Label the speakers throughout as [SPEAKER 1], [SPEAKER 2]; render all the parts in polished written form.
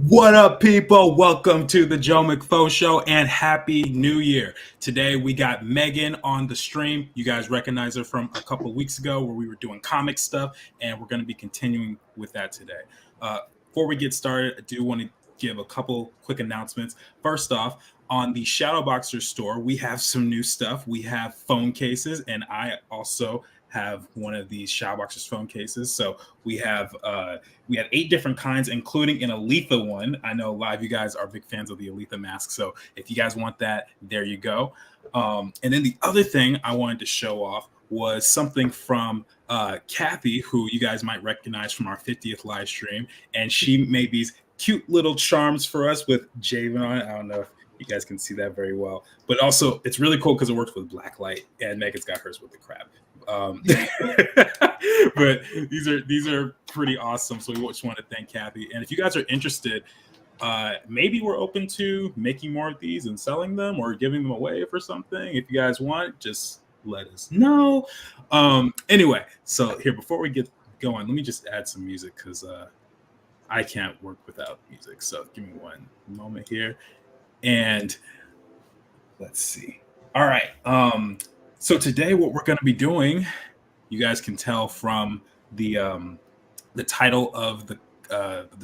[SPEAKER 1] What up, people? Welcome to the Joe McFo Show and Happy New Year. Today we got Megan on the stream. You guys recognize her from a couple of weeks ago where we were doing comic stuff, and we're going to be continuing with that today. Before we get started, I do want to give a couple quick announcements. First off, on the Shadow Boxers store, we have some new stuff. We have phone cases, and I also have one of these Shadow Boxers phone cases. So we have 8 different kinds, including an Aletha one. I know a lot of you guys are big fans of the Aletha mask. So if you guys want that, there you go. And then the other thing I wanted to show off was something from Kathy, who you guys might recognize from our 50th live stream. And she made these cute little charms for us with Jayvn on it. I don't know if you guys can see that very well. But also, it's really cool because it works with black light, and Megan's got hers with the crab. But these are pretty awesome. So we just want to thank Kathy. And if you guys are interested, maybe we're open to making more of these and selling them or giving them away for something. If you guys want, just let us know. Anyway, so here, before we get going, let me just add some music because I can't work without music. So give me one moment here. And let's see. All right. So today, what we're going to be doing, you guys can tell from the title of the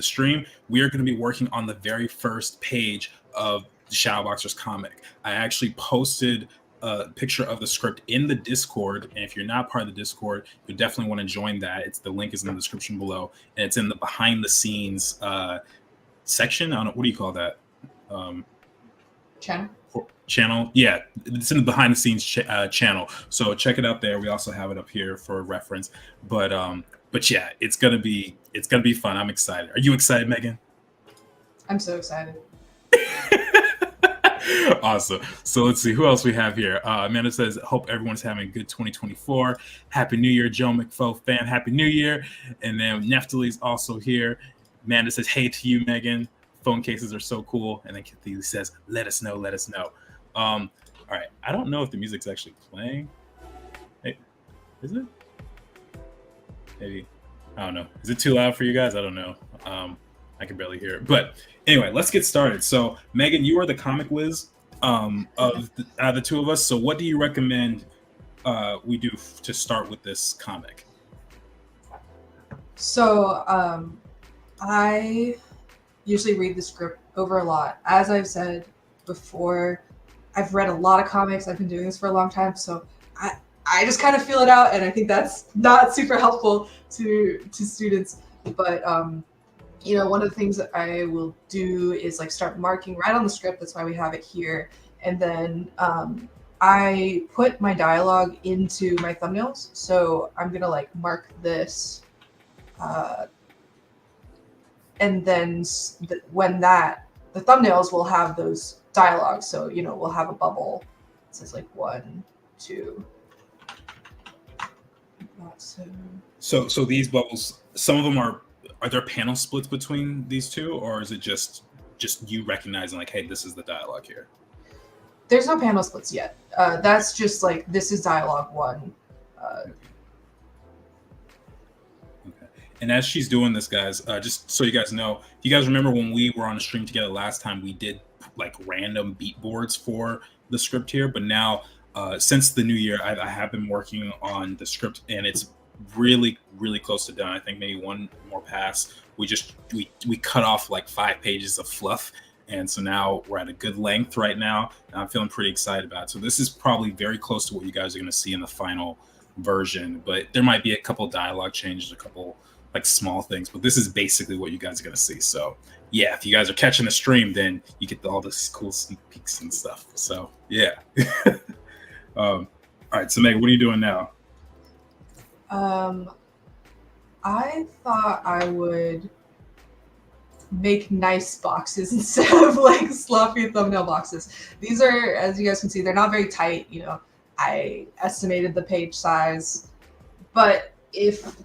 [SPEAKER 1] stream, we are going to be working on the very first page of the Shadow Boxers comic. I actually posted a picture of the script in the Discord, and if you're not part of the Discord, you definitely want to join that. The link is in the description below, and it's in the behind the scenes section. I don't know, what do you call that? Channel. Yeah, it's in the behind the scenes channel. So check it out there. We also have it up here for reference. But yeah, it's gonna be fun. I'm excited. Are you excited, Megan?
[SPEAKER 2] I'm so excited.
[SPEAKER 1] Awesome. So let's see who else we have here. Amanda says, hope everyone's having a good 2024. Happy New Year, Joe McFo fan. Happy New Year. And then Neftali's also here. Amanda says, hey to you, Megan. Phone cases are so cool. And then Kathy says, let us know. All right. I don't know if the music's actually playing. Hey, is it? Maybe. I don't know. Is it too loud for you guys? I don't know. I can barely hear it. But anyway, let's get started. So, Megan, you are the comic whiz out of the two of us. So what do you recommend we do to start with this comic?
[SPEAKER 2] So I usually read the script over a lot. As I've said before, I've read a lot of comics. I've been doing this for a long time. So I just kind of feel it out, and I think that's not super helpful to students. But one of the things that I will do is like start marking right on the script. That's why we have it here. And then I put my dialogue into my thumbnails. So I'm gonna like mark this, and then when the thumbnails will have those dialogues. So we'll have a bubble. It says like 1, 2.
[SPEAKER 1] So these bubbles, some of them are there panel splits between these two, or is it just you recognizing like, hey, this is the dialogue here?
[SPEAKER 2] There's no panel splits yet. That's just like, this is dialogue 1.
[SPEAKER 1] Okay. And as she's doing this, guys, just so you guys know, if you guys remember when we were on a stream together last time, we did like random beat boards for the script here, but now since the new year, I have been working on the script, and it's really, really close to done. I think maybe one more pass. We cut off like 5 pages of fluff, and so now we're at a good length right now, and I'm feeling pretty excited about it. So this is probably very close to what you guys are going to see in the final version, but there might be a couple dialogue changes, a couple like small things, but this is basically what you guys are going to see. So yeah, if you guys are catching the stream, then you get all this cool sneak peeks and stuff. So yeah. All right, so Megan, what are you doing now?
[SPEAKER 2] I thought I would make nice boxes instead of like sloppy thumbnail boxes. These are, as you guys can see, they're not very tight. I estimated the page size, but if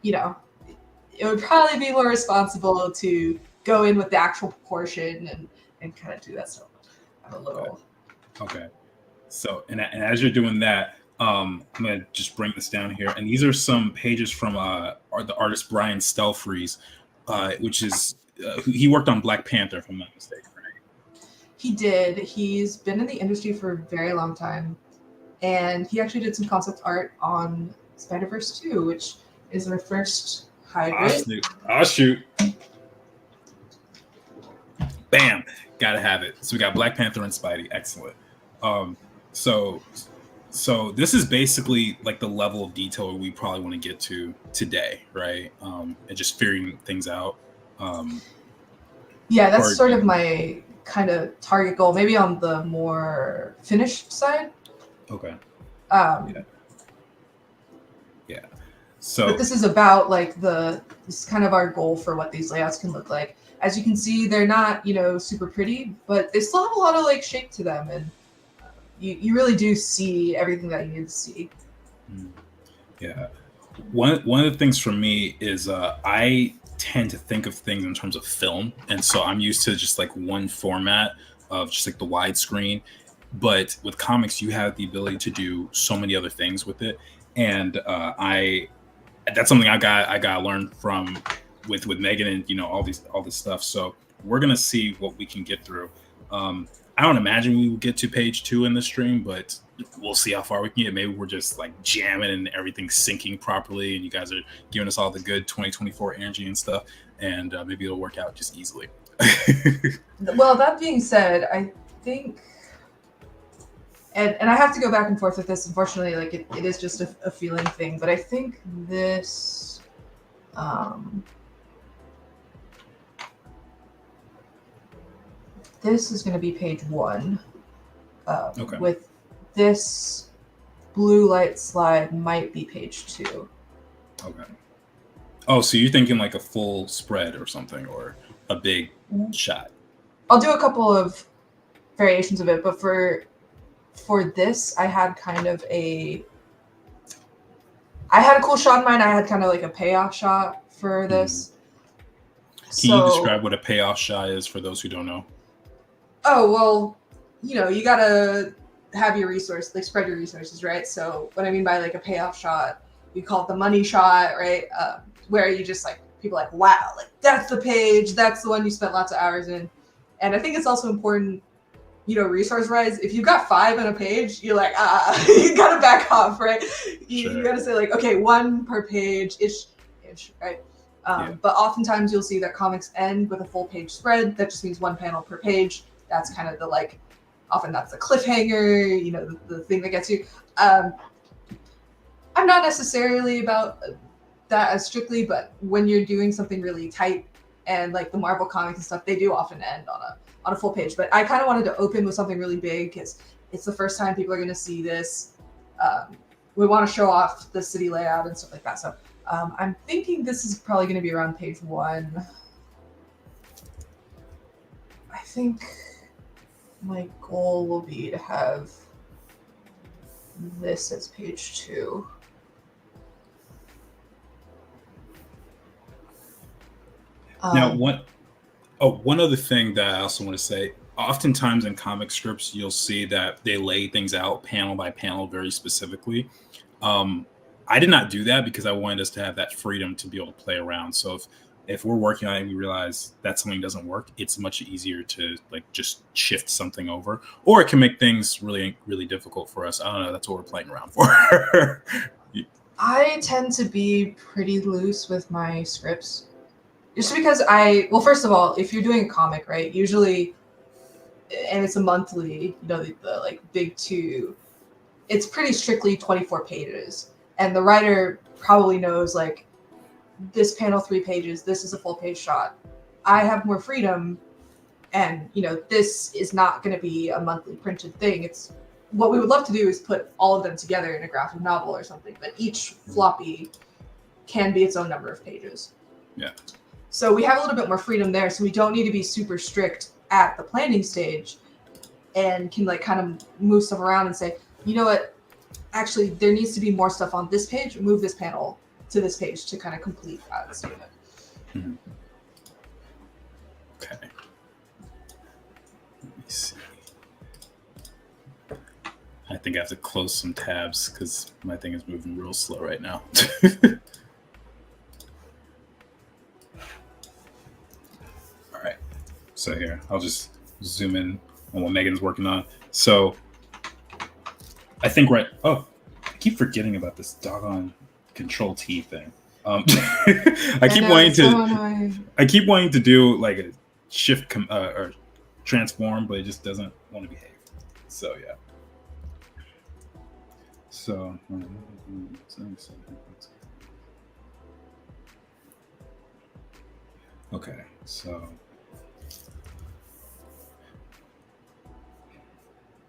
[SPEAKER 2] it would probably be more responsible to go in with the actual proportion and kind of do that stuff. I'm a little.
[SPEAKER 1] Okay. So, and as you're doing that, I'm going to just bring this down here. And these are some pages from the artist Brian Stelfreeze, which is he worked on Black Panther, if I'm not mistaken, right?
[SPEAKER 2] He did. He's been in the industry for a very long time, and he actually did some concept art on Spider-Verse 2, which is our first hybrid.
[SPEAKER 1] I'll shoot. Bam, gotta have it. So we got Black Panther and Spidey. Excellent. So this is basically like the level of detail we probably want to get to today, right? And just figuring things out.
[SPEAKER 2] Yeah, that's sort of my kind of target goal, maybe on the more finished side.
[SPEAKER 1] Okay. Yeah.
[SPEAKER 2] So, but this is about like this is kind of our goal for what these layouts can look like. As you can see, they're not, super pretty, but they still have a lot of like shape to them, and you really do see everything that you need to see.
[SPEAKER 1] Yeah. One of the things for me is I tend to think of things in terms of film, and so I'm used to just like one format of just like the widescreen. But with comics, you have the ability to do so many other things with it, and that's something I got to learn from with Megan and all this stuff. So we're gonna see what we can get through. I don't imagine we will get to page 2 in the stream, but we'll see how far we can get. Maybe we're just like jamming and everything's syncing properly, and you guys are giving us all the good 2024 energy and stuff, and maybe it'll work out just easily.
[SPEAKER 2] Well, that being said, I think, and I have to go back and forth with this. Unfortunately, like it is just a feeling thing, but I think this. This is going to be page 1. Okay. With this blue light slide might be page 2.
[SPEAKER 1] Okay. Oh, so you're thinking like a full spread or something, or a big shot?
[SPEAKER 2] I'll do a couple of variations of it, but for this, I had a cool shot in mind. I had kind of like a payoff shot for this.
[SPEAKER 1] Can you describe what a payoff shot is for those who don't know?
[SPEAKER 2] Oh, well, you gotta have your resource, like spread your resources, right? So what I mean by like a payoff shot, we call it the money shot, right? Where you just like, people like, wow, like that's the page, that's the one you spent lots of hours in. And I think it's also important, resource wise, if you've got 5 on a page, you're like, you gotta back off, right? You gotta say like, okay, 1 per page, ish, right? But oftentimes you'll see that comics end with a full page spread. That just means 1 panel per page. That's kind of the like, often that's the cliffhanger, the thing that gets you. I'm not necessarily about that as strictly, but when you're doing something really tight and like the Marvel comics and stuff, they do often end on a full page. But I kind of wanted to open with something really big because it's the first time people are going to see this. We want to show off the city layout and stuff like that. So I'm thinking this is probably going to be around page 1. I think my goal will be to have this as page 2.
[SPEAKER 1] Now, one other thing that I also want to say, oftentimes in comic strips, you'll see that they lay things out panel by panel very specifically. I did not do that because I wanted us to have that freedom to be able to play around. So if we're working on it and we realize that something doesn't work, it's much easier to like just shift something over, or it can make things really, really difficult for us. I don't know. That's what we're playing around for.
[SPEAKER 2] I tend to be pretty loose with my scripts. Just because first of all, if you're doing a comic, right, usually, and it's a monthly, the like big 2, it's pretty strictly 24 pages. And the writer probably knows like, this panel 3 pages, this is a full page shot. I have more freedom, and this is not going to be a monthly printed thing. It's what we would love to do is put all of them together in a graphic novel or something, but each floppy can be its own number of pages.
[SPEAKER 1] Yeah.
[SPEAKER 2] So we have a little bit more freedom there, so we don't need to be super strict at the planning stage, and can like kind of move stuff around and say, you know what, actually there needs to be more stuff on this page, move this panel to this page to kind of complete the statement.
[SPEAKER 1] Mm-hmm. Okay. Let me see. I think I have to close some tabs because my thing is moving real slow right now. So here, I'll just zoom in on what Megan's working on. So I think I keep forgetting about this doggone Control T thing. I keep
[SPEAKER 2] know,
[SPEAKER 1] wanting
[SPEAKER 2] it's so
[SPEAKER 1] to.
[SPEAKER 2] annoying.
[SPEAKER 1] I keep wanting to do like a shift or transform, but it just doesn't want to behave. So yeah. So okay. So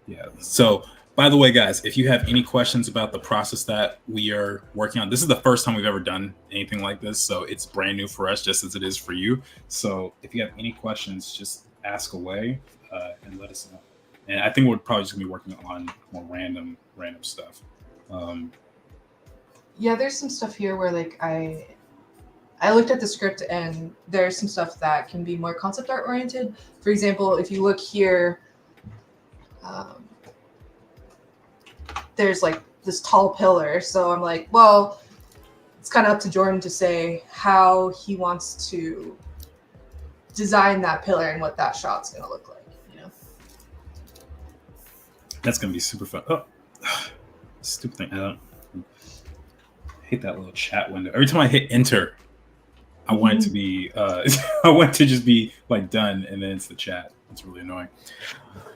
[SPEAKER 1] yeah. So by the way, guys, if you have any questions about the process that we are working on, this is the first time we've ever done anything like this. So it's brand new for us, just as it is for you. So if you have any questions, just ask away and let us know. And I think we're probably just gonna be working on more random stuff.
[SPEAKER 2] Yeah, there's some stuff here where like I looked at the script and there's some stuff that can be more concept art oriented. For example, if you look here, there's like this tall pillar. So I'm like, well, it's kind of up to Jordan to say how he wants to design that pillar and what that shot's going to look like, you know?
[SPEAKER 1] That's going to be super fun. Oh, stupid thing. I hate that little chat window. Every time I hit enter, I want it to be, I want it to just be like done, and then it's the chat. It's really annoying.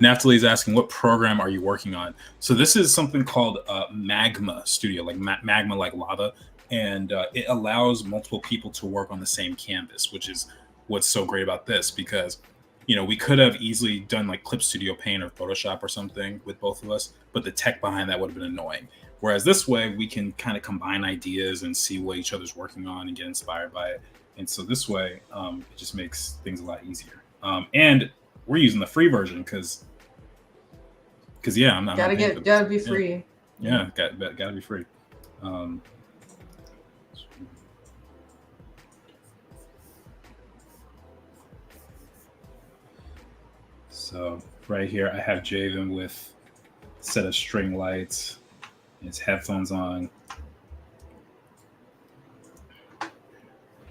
[SPEAKER 1] Naftali is asking, what program are you working on? So this is something called Magma Studio, like magma, like lava. And it allows multiple people to work on the same canvas, which is what's so great about this, because, you know, we could have easily done like Clip Studio Paint or Photoshop or something with both of us, but the tech behind that would have been annoying. Whereas this way, we can kind of combine ideas and see what each other's working on and get inspired by it. And so this way, it just makes things a lot easier. And we're using the free version because yeah, I'm not
[SPEAKER 2] gotta be free.
[SPEAKER 1] Yeah, gotta be free. So right here, I have Jayvn with a set of string lights, his headphones on.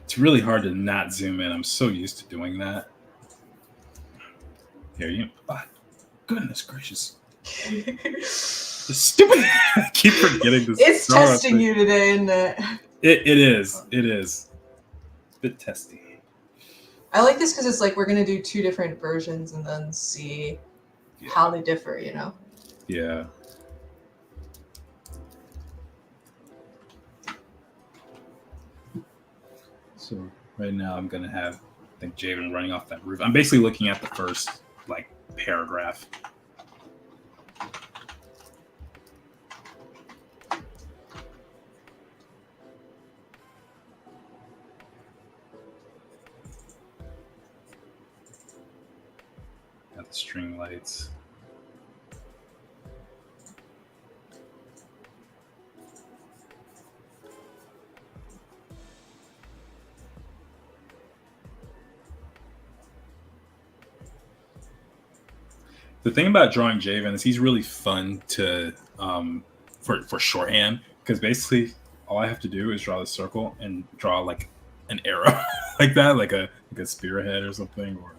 [SPEAKER 1] It's really hard to not zoom in. I'm so used to doing that. Here you. Oh, goodness gracious. The stupid. I keep forgetting this.
[SPEAKER 2] It's testing you today, isn't it?
[SPEAKER 1] It is. It is. A bit testy.
[SPEAKER 2] I like this because it's like we're gonna do two different versions and then see how they differ, you know?
[SPEAKER 1] Yeah. So right now I'm gonna have, I think, Jayvn running off that roof. I'm basically looking at the first like paragraph. Got the string lights. The thing about drawing Jayvn is he's really fun to for shorthand, because basically all I have to do is draw the circle and draw like an arrow like that, like a spearhead or something, or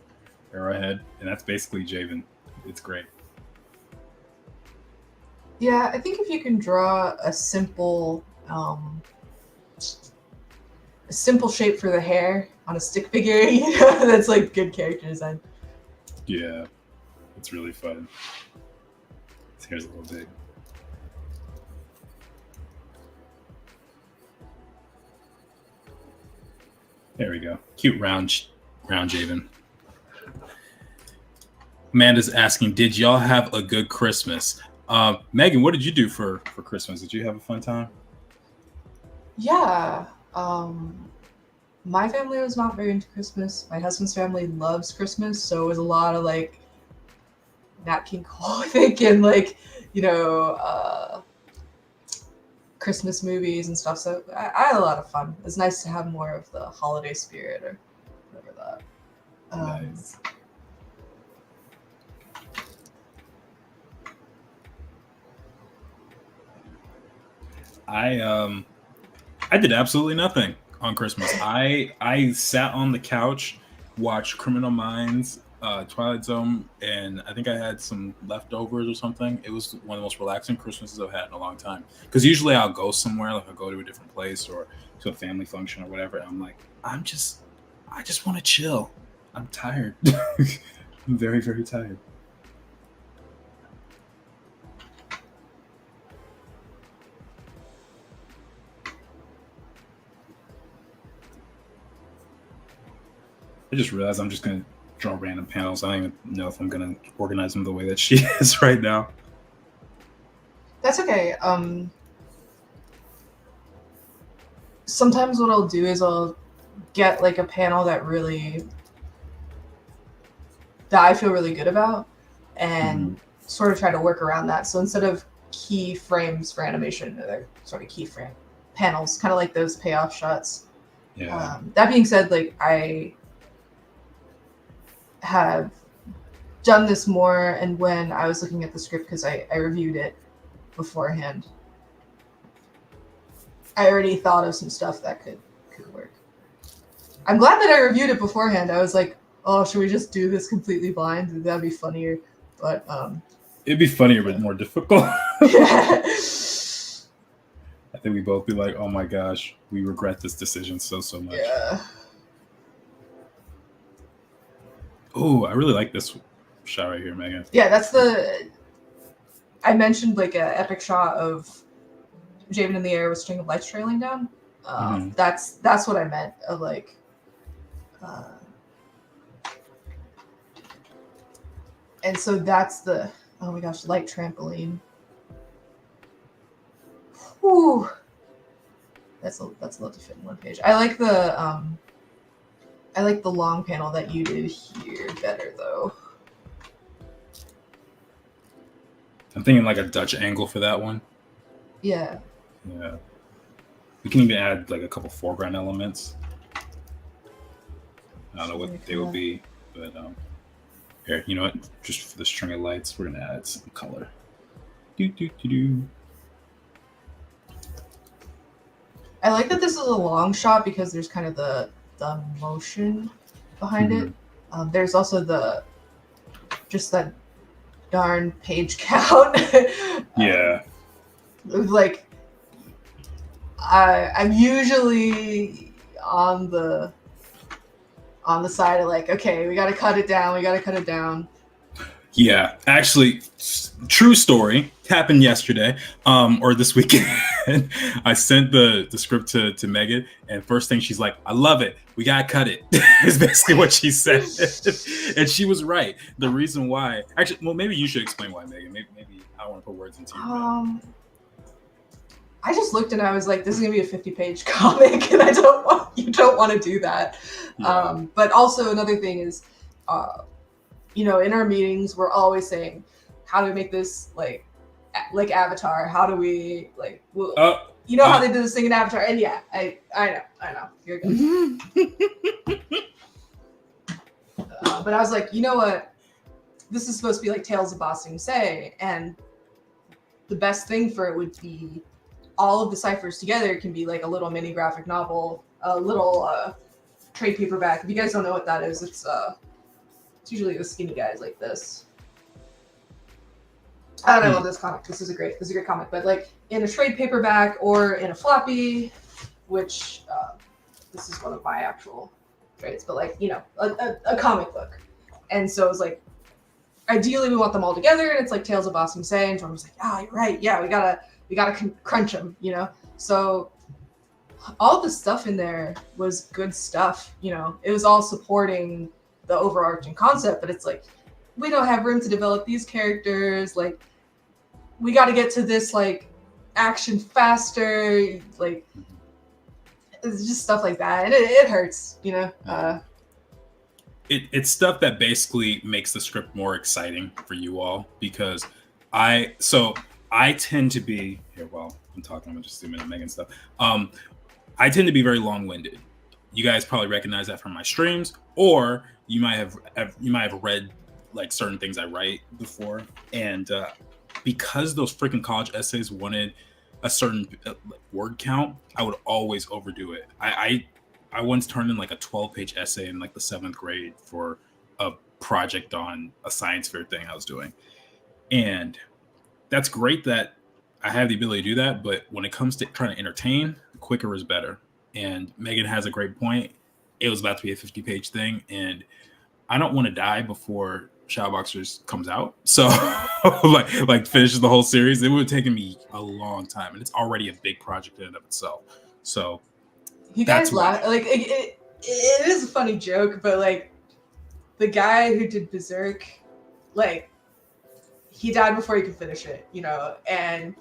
[SPEAKER 1] arrowhead, and that's basically Jayvn. It's great.
[SPEAKER 2] Yeah, I think if you can draw a simple shape for the hair on a stick figure, you know, that's like good character design.
[SPEAKER 1] Yeah, it's really fun. His hair's a little big. There we go. Cute round Jayvn. Amanda's asking, did y'all have a good Christmas? Megan, what did you do for Christmas? Did you have a fun time?
[SPEAKER 2] Yeah. My family was not very into Christmas. My husband's family loves Christmas, so it was a lot of like Nat King Cole, I think, and like, you know, Christmas movies and stuff. So I had a lot of fun. It's nice to have more of the holiday spirit or whatever that.
[SPEAKER 1] Nice. I did absolutely nothing on Christmas. I sat on the couch, watched Criminal Minds, Twilight Zone, and I think I had some leftovers or something. It was one of the most relaxing Christmases I've had in a long time. Because usually I'll go somewhere, like I'll go to a different place or to a family function or whatever. And I'm like, I just want to chill. I'm tired. I'm very, very tired. I just realized I'm just gonna draw random panels. I don't even know if I'm gonna organize them the way that she is right now.
[SPEAKER 2] That's okay. Sometimes what I'll do is I'll get like a panel that I feel really good about, and sort of try to work around that. So instead of keyframes for animation, they're sort of keyframe panels, kind of like those payoff shots.
[SPEAKER 1] Yeah.
[SPEAKER 2] That being said, like I have done this more, and when I was looking at the script, because I reviewed it beforehand, I already thought of some stuff that could work. I'm glad that I reviewed it beforehand. I was like, oh, should we just do this completely blind? That'd be funnier. But
[SPEAKER 1] it'd be funnier but more difficult.
[SPEAKER 2] Yeah.
[SPEAKER 1] I think we both be like, oh my gosh, we regret this decision so much.
[SPEAKER 2] Yeah.
[SPEAKER 1] Oh, I really like this shot right here, Megan.
[SPEAKER 2] Yeah, that's I mentioned like an epic shot of Jayvn in the air with string of lights trailing down. That's what I meant of like. And so that's the, oh my gosh, light trampoline. Whew. That's a lot to fit in one page. I like the long panel that you did here better though.
[SPEAKER 1] I'm thinking like a Dutch angle for that one.
[SPEAKER 2] Yeah.
[SPEAKER 1] Yeah. We can even add like a couple foreground elements. I don't know what they will be, but here, you know what? Just for the string of lights, we're gonna add some color.
[SPEAKER 2] I like that this is a long shot because there's kind of the motion behind it. There's also just that darn page count.
[SPEAKER 1] Yeah.
[SPEAKER 2] Like I'm usually on the side of like, okay, we gotta cut it down.
[SPEAKER 1] Yeah, actually, true story, happened yesterday, or this weekend. I sent the script to Megan, and first thing she's like, I love it. We gotta cut it. Is basically what she said. And she was right. The reason why, actually, well, maybe you should explain why, Megan. Maybe I don't want to put words into your mouth.
[SPEAKER 2] I just looked and I was like, this is gonna be a 50-page comic, and you don't want to do that. Yeah. But also another thing is, in our meetings, we're always saying, how do we make this like Avatar? How do we like? How they did this thing in Avatar? And yeah, I know. You're good. But I was like, you know what? This is supposed to be like Tales of Ba Sing Se, and the best thing for it would be all of the ciphers together can be like a little mini graphic novel, a little trade paperback. If you guys don't know what that is, it's usually the skinny guys like this. I love this comic. This is a great comic. But like in a trade paperback or in a floppy, which this is one of my actual trades, but like a comic book. And so it's like, ideally we want them all together, and it's like Tales of Ba Sing Se. And Jordan was like, you're right. Yeah, we gotta crunch them. So all the stuff in there was good stuff. It was all supporting the overarching concept, but it's like, we don't have room to develop these characters. Like, we got to get to this like action faster. Like, it's just stuff like that, and it hurts.
[SPEAKER 1] It's stuff that basically makes the script more exciting for you all, because I tend to be here while I'm talking. I'm just zooming in Megan stuff. I tend to be very long-winded. You guys probably recognize that from my streams, or you might have read like certain things I write before, and because those freaking college essays wanted a certain word count, I would always overdo it. I once turned in like a 12-page essay in like the 7th grade for a project on a science fair thing I was doing. And that's great that I have the ability to do that. But when it comes to trying to entertain, quicker is better. And Megan has a great point. It was about to be a 50-page thing. And I don't want to die before Shadow Boxers comes out. So like finishes the whole series. It would have taken me a long time. And it's already a big project in and of itself. So
[SPEAKER 2] you guys laugh. Like, it is a funny joke, but like the guy who did Berserk, like, he died before he could finish it, you know? And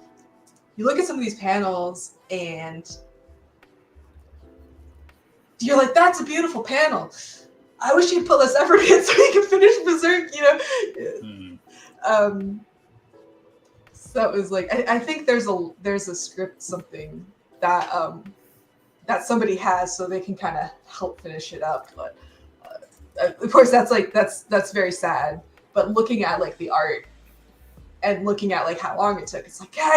[SPEAKER 2] you look at some of these panels and you're like, that's a beautiful panel. I wish he'd put less effort in so he could finish Berserk, you know? So it was like, I think there's a script, something that that somebody has so they can kind of help finish it up. But of course, that's very sad. But looking at like the art and looking at like how long it took, it's like, yeah,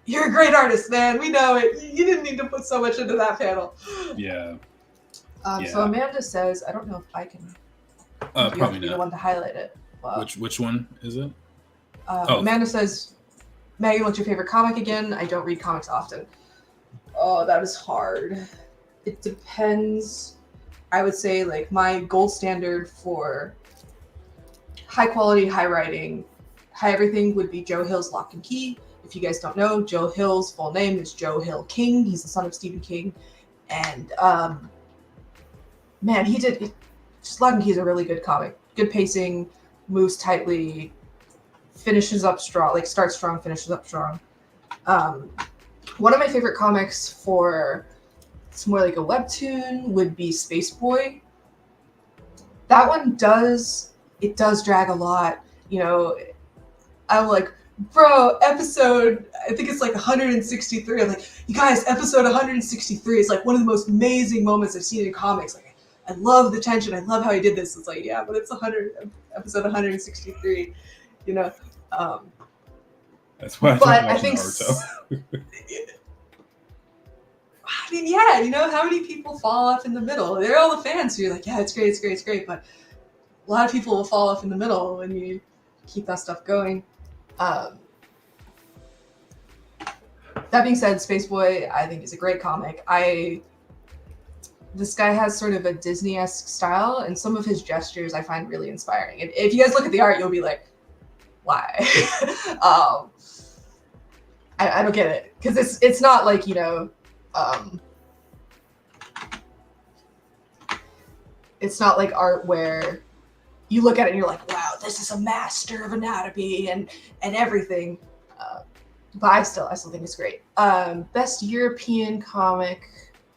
[SPEAKER 2] you're a great artist, man. We know it. You didn't need to put so much into that panel.
[SPEAKER 1] Yeah.
[SPEAKER 2] So Amanda says, I don't know if I can.
[SPEAKER 1] Probably
[SPEAKER 2] be
[SPEAKER 1] not.
[SPEAKER 2] the one to highlight it. Wow.
[SPEAKER 1] Which one is it?
[SPEAKER 2] Amanda says, Megan, what's your favorite comic again? I don't read comics often. Oh, that is hard. It depends. I would say like my gold standard for high quality, high writing, high everything would be Joe Hill's Lock and Key. If you guys don't know, Joe Hill's full name is Joe Hill King. He's the son of Stephen King. And man, just Lock and Key is a really good comic. Good pacing, moves tightly, finishes up strong, like starts strong, finishes up strong. One of my favorite comics for it's more like a webtoon would be Space Boy. That one does drag a lot. You know, I'm like, bro, episode, I think it's like 163. I'm like, you guys, episode 163 is like one of the most amazing moments I've seen in comics. Like, I love the tension. I love how he did this. It's like, yeah, but it's episode 163, you know.
[SPEAKER 1] That's why I think Naruto.
[SPEAKER 2] I mean, yeah, you know, how many people fall off in the middle? They're all the fans who are like, yeah, it's great, it's great, it's great. But a lot of people will fall off in the middle when you keep that stuff going. That being said, Space Boy, I think is a great comic. This guy has sort of a Disney-esque style, and some of his gestures I find really inspiring. And if you guys look at the art, you'll be like, why? I don't get it, because it's not like, you know, it's not like art where you look at it and you're like, wow, this is a master of anatomy and everything. But I still think it's great. Best European comic,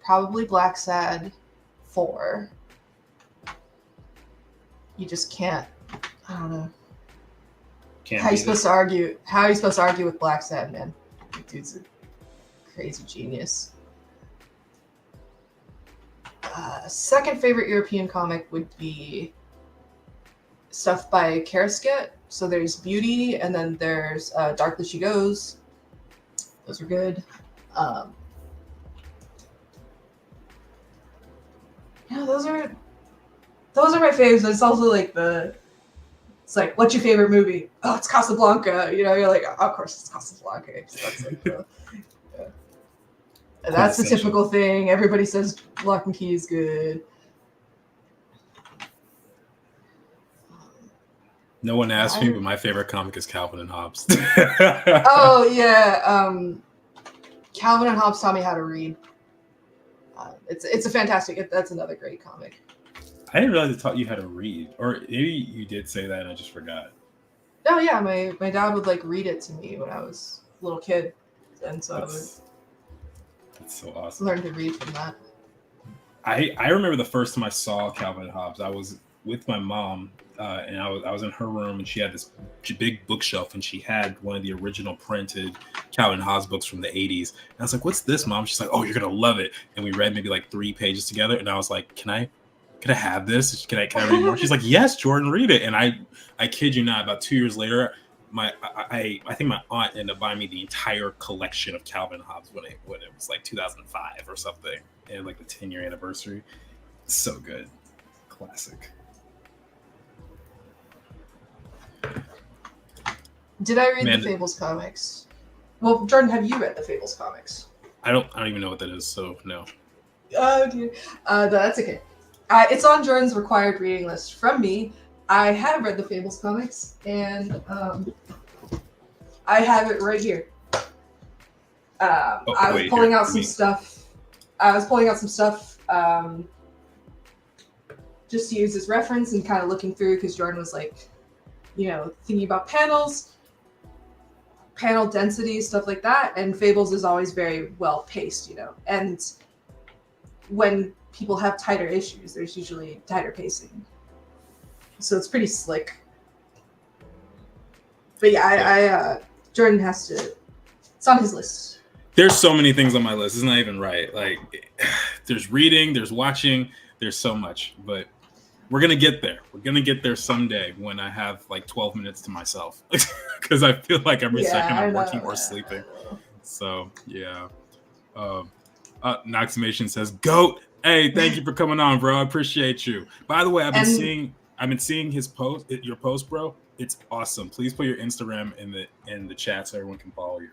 [SPEAKER 2] probably Black Sad 4. You just can't, I don't know. How are you supposed to argue with Black Sad, man? Dude's a crazy genius. Second favorite European comic would be stuff by Karasket. So there's Beauty, and then there's Darkly She Goes. Those are good. Yeah, those are my faves. It's also like it's like, what's your favorite movie? Oh, it's Casablanca. You know, you're like, oh, of course it's Casablanca. That's like yeah. And that's the typical thing. Everybody says Lock and Key is good.
[SPEAKER 1] No one asked me, but my favorite comic is Calvin and Hobbes.
[SPEAKER 2] Oh, yeah. Calvin and Hobbes taught me how to read. It's a fantastic, that's another great comic.
[SPEAKER 1] I didn't realize it taught you how to read. Or maybe you did say that and I just forgot.
[SPEAKER 2] Oh, yeah. My dad would like read it to me when I was a little kid. And so
[SPEAKER 1] that's so awesome.
[SPEAKER 2] Learned to read from that.
[SPEAKER 1] I remember the first time I saw Calvin and Hobbes. I was with my mom, and I was in her room, and she had this big bookshelf, and she had one of the original printed Calvin and Hobbes books from the 80s. And I was like, "What's this, Mom?" She's like, "Oh, you're gonna love it." And we read maybe like 3 pages together, and I was like, "Can I have this? Can I read more?" She's like, "Yes, Jordan, read it." And I kid you not, about 2 years later, I think my aunt ended up buying me the entire collection of Calvin and Hobbes when it was like 2005 or something, and like the 10-year anniversary. So good, classic.
[SPEAKER 2] Did I read
[SPEAKER 1] Man,
[SPEAKER 2] the Fables comics? Well, Jordan, have you read the Fables comics?
[SPEAKER 1] I don't even know what that is, so no.
[SPEAKER 2] Oh dear. That's okay. It's on Jordan's required reading list from me. I have read the Fables comics, and I have it right here. I was pulling out some stuff. Just to use as reference and kind of looking through because Jordan was like, thinking about panels, panel density, stuff like that. And Fables is always very well paced, and when people have tighter issues, there's usually tighter pacing. So it's pretty slick. But yeah, Jordan has to. It's on his list.
[SPEAKER 1] There's so many things on my list. It's not even right. Like, there's reading, there's watching, there's so much. But we're gonna get there. We're gonna get there someday when I have like 12 minutes to myself, because I feel like every second I'm working or sleeping. So yeah. Noximation says, "Goat." Hey, thank you for coming on, bro. I appreciate you. By the way, I've been seeing his post, your post, bro. It's awesome. Please put your Instagram in the chat so everyone can follow you.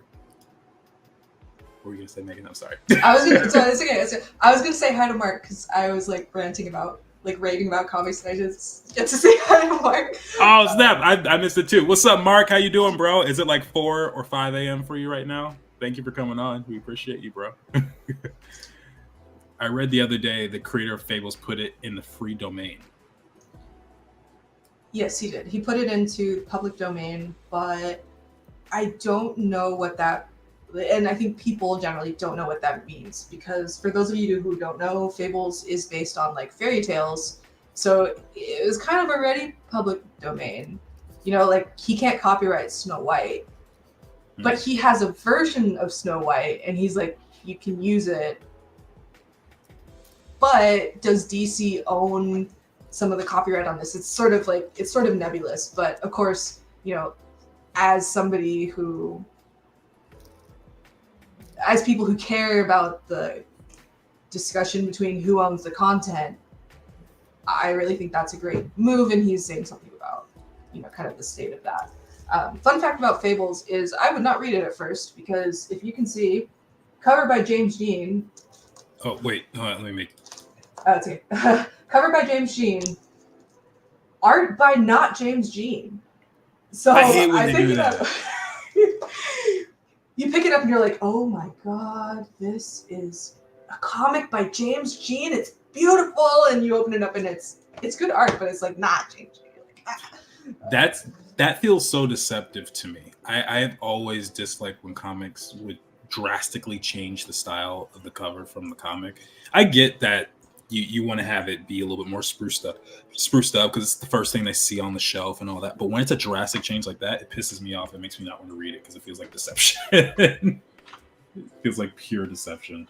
[SPEAKER 1] What were you gonna say, Megan? I'm sorry.
[SPEAKER 2] It's okay. I was gonna say hi to Mark because I was like raving about comics, and I just get to say hi to Mark.
[SPEAKER 1] Oh snap! I missed it too. What's up, Mark? How you doing, bro? Is it like 4 or 5 a.m. for you right now? Thank you for coming on. We appreciate you, bro. I read the other day the creator of Fables put it in the free domain.
[SPEAKER 2] Yes, he did. He put it into public domain, but I don't know what that, and I think people generally don't know what that means, because for those of you who don't know, Fables is based on like fairy tales, so it was kind of already public domain. Like he can't copyright Snow White, but he has a version of Snow White, and he's like, you can use it. But does DC own some of the copyright on this? It's sort of nebulous. But of course, as people who care about the discussion between who owns the content, I really think that's a great move, and he's saying something about, kind of the state of that. Fun fact about Fables is I would not read it at first, because if you can see, cover by James Jean.
[SPEAKER 1] Oh, wait. Hold on, let me make...
[SPEAKER 2] It's okay. Cover by James Jean. Art by not James Jean. So
[SPEAKER 1] I hate when they do that.
[SPEAKER 2] You pick it up and you're like, oh my god, this is a comic by James Jean. It's beautiful. And you open it up and it's good art, but it's like not James Jean.
[SPEAKER 1] That feels so deceptive to me. I have always disliked when comics would drastically change the style of the cover from the comic. I get that you want to have it be a little bit more spruced up because it's the first thing they see on the shelf and all that. But when it's a drastic change like that, it pisses me off. It makes me not want to read it because it feels like deception. It feels like pure deception.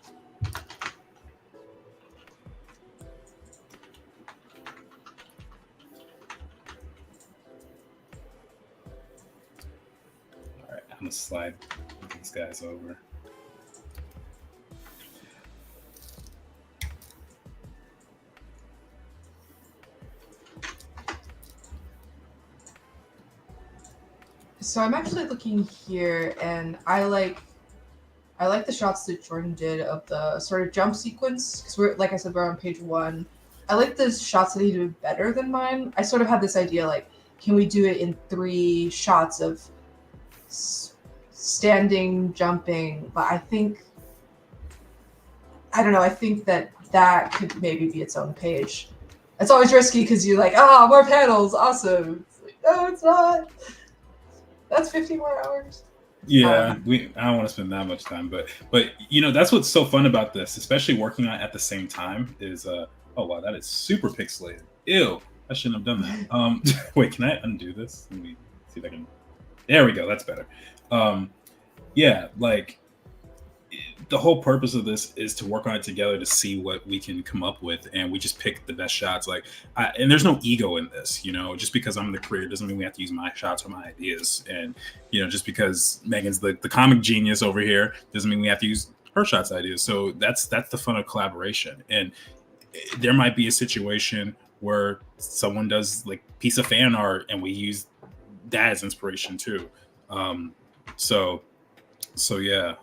[SPEAKER 1] All right, I'm gonna slide these guys over.
[SPEAKER 2] So I'm actually looking here, and I like the shots that Jordan did of the sort of jump sequence, because we're on page 1. I like the shots that he did better than mine. I sort of had this idea, like, can we do it in 3 shots of standing, jumping? But I think that could maybe be its own page. It's always risky because you're like, more panels, awesome. It's like, no, it's not. That's 50 more hours.
[SPEAKER 1] Yeah, I don't want to spend that much time, but that's what's so fun about this, especially working on it at the same time. Is oh wow, that is super pixelated. Ew, I shouldn't have done that. Wait, can I undo this? Let me see if I can. There we go. That's better. Yeah, like the whole purpose of this is to work on it together to see what we can come up with, and we just pick the best shots. And there's no ego in this, just because I'm the creator doesn't mean we have to use my shots or my ideas. And just because Megan's the comic genius over here doesn't mean we have to use her shots ideas. So that's the fun of collaboration. And there might be a situation where someone does like piece of fan art and we use that as inspiration too. So yeah.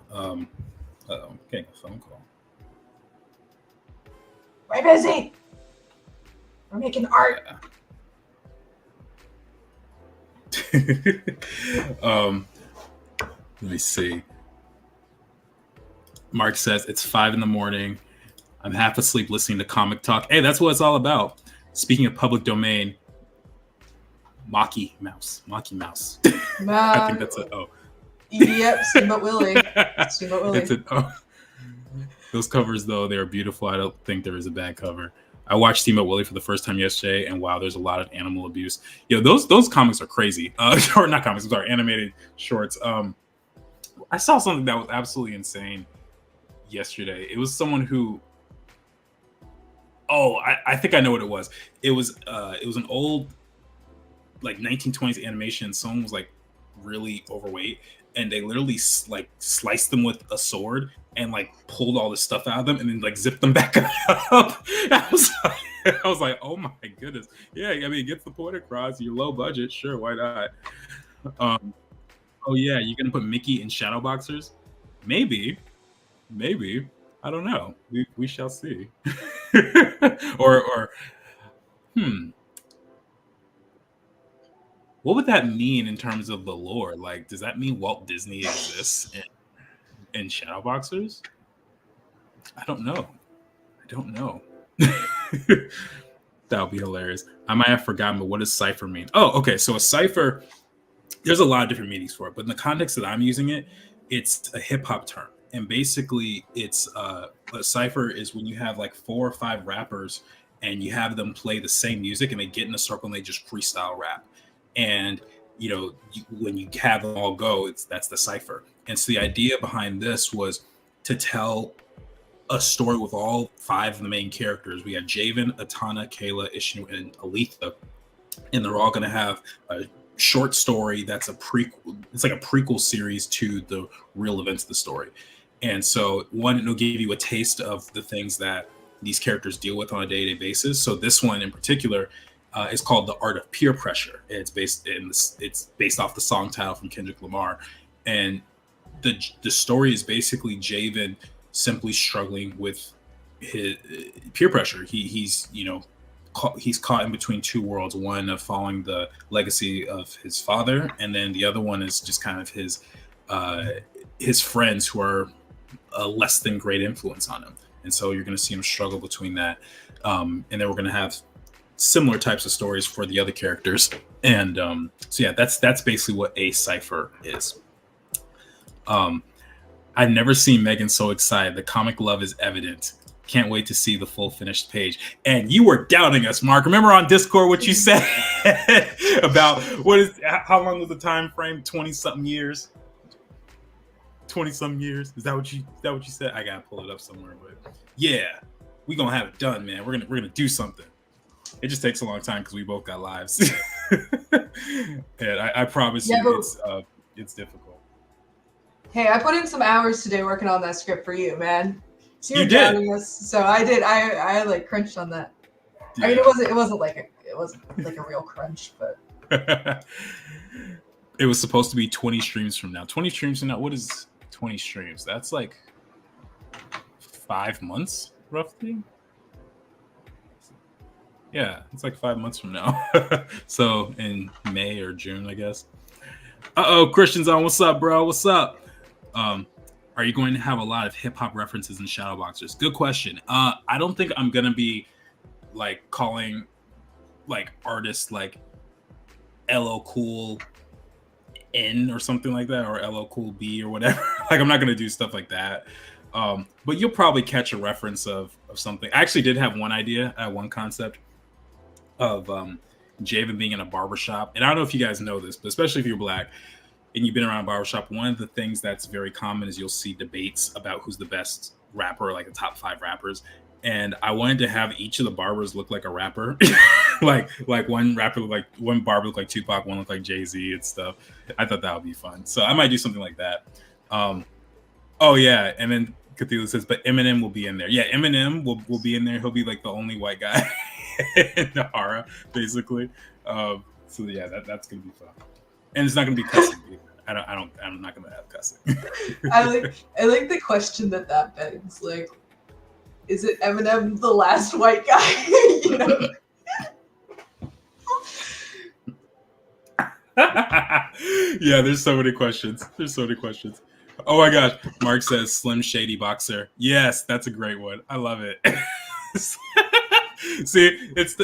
[SPEAKER 1] Getting a phone call.
[SPEAKER 2] We're busy. We're making art.
[SPEAKER 1] Yeah. Let me see. Mark says it's 5 a.m. I'm half asleep listening to comic talk. Hey, that's what it's all about. Speaking of public domain, Maki Mouse. I think that's a O.
[SPEAKER 2] Yep, Steamboat Willie. Steamboat Willie.
[SPEAKER 1] It's an O. Those covers, though, they are beautiful. I don't think there is a bad cover. I watched Steamboat Willie for the first time yesterday, and wow, there's a lot of animal abuse. Those comics are crazy. Or not comics, I'm sorry, animated shorts. I saw something that was absolutely insane yesterday. It was someone who I think I know what it was. It was an old like 1920s animation. Someone was like really overweight, and they literally like sliced them with a sword and like pulled all this stuff out of them and then like zipped them back up. I was like, oh my goodness. Yeah, I mean, it gets the point across. You're low budget, sure, why not? Oh yeah, you're gonna put Mickey in Shadow Boxers? Maybe. I don't know. We shall see. or what would that mean in terms of the lore? Like, does that mean Walt Disney exists in Shadow Boxers? I don't know. That would be hilarious. I might have forgotten, but what does Cypher mean? Oh, okay. So a Cypher, there's a lot of different meanings for it, but in the context that I'm using it, it's a hip hop term. And basically, it's a Cypher is when you have like 4 or 5 rappers and you have them play the same music and they get in a circle and they just freestyle rap. And when you have them all go, that's the Cypher. And so the idea behind this was to tell a story with all 5 of the main characters. We have Jayvn, Atana, Kayla, Ishnu, and Aletha, and they're all going to have a short story that's a prequel. It's like a prequel series to the real events of the story. And so one, it'll give you a taste of the things that these characters deal with on a day-to-day basis. So this one in particular is called The Art of Peer Pressure. It's based off the song title from Kendrick Lamar. And the story is basically Jayvn simply struggling with his peer pressure. He's caught in between 2 worlds, one of following the legacy of his father, and then the other one is just kind of his friends who are a less than great influence on him. And so you're going to see him struggle between that. And then we're going to have similar types of stories for the other characters. And so yeah, that's basically what a Cypher is. I've never seen Megan so excited. The comic love is evident. Can't wait to see the full finished page. And you were doubting us, Mark. Remember on Discord what you said about how long was the time frame? 20-something years. 20-something years. Is that what you said? I gotta pull it up somewhere, but yeah, we gonna have it done, man. We're gonna do something. It just takes a long time because we both got lives. And I promise you, it's difficult.
[SPEAKER 2] Hey, I put in some hours today working on that script for you, man. So
[SPEAKER 1] you did.
[SPEAKER 2] Us, so I did. I like crunched on that. Yeah. I mean, it wasn't like a real crunch, but
[SPEAKER 1] it was supposed to be 20 streams from now. 20 streams from now. What is 20 streams? That's like 5 months, roughly. Yeah, it's like 5 months from now. So in May or June, I guess. Christian's on. What's up, bro? What's up? Are you going to have a lot of hip hop references in Shadow Boxers? Good question. I don't think I'm gonna be like calling like artists like LL Cool N or something like that, or LL Cool B or whatever. Like I'm not gonna do stuff like that. But you'll probably catch a reference of something. I actually did have one idea, one concept of Jayvn being in a barbershop. And I don't know if you guys know this, but especially if you're Black and you've been around a barbershop, one of the things that's very common is you'll see debates about who's the best rapper, like the top 5 rappers. And I wanted to have each of the barbers look like a rapper. like one barber looked like Tupac, one looked like Jay-Z and stuff. I thought that would be fun. So I might do something like that. Oh yeah, and then Cthulhu says, but Eminem will be in there. Yeah, Eminem will be in there. He'll be like the only white guy in the horror, basically. So yeah, that's gonna be fun. And it's not gonna be custom either. I'm not gonna have cussing.
[SPEAKER 2] I like the question that begs. Like, is it Eminem the last white guy? You know.
[SPEAKER 1] Yeah, there's so many questions. There's so many questions. Oh my gosh. Mark says Slim Shady Boxer. Yes, that's a great one. I love it. See, it's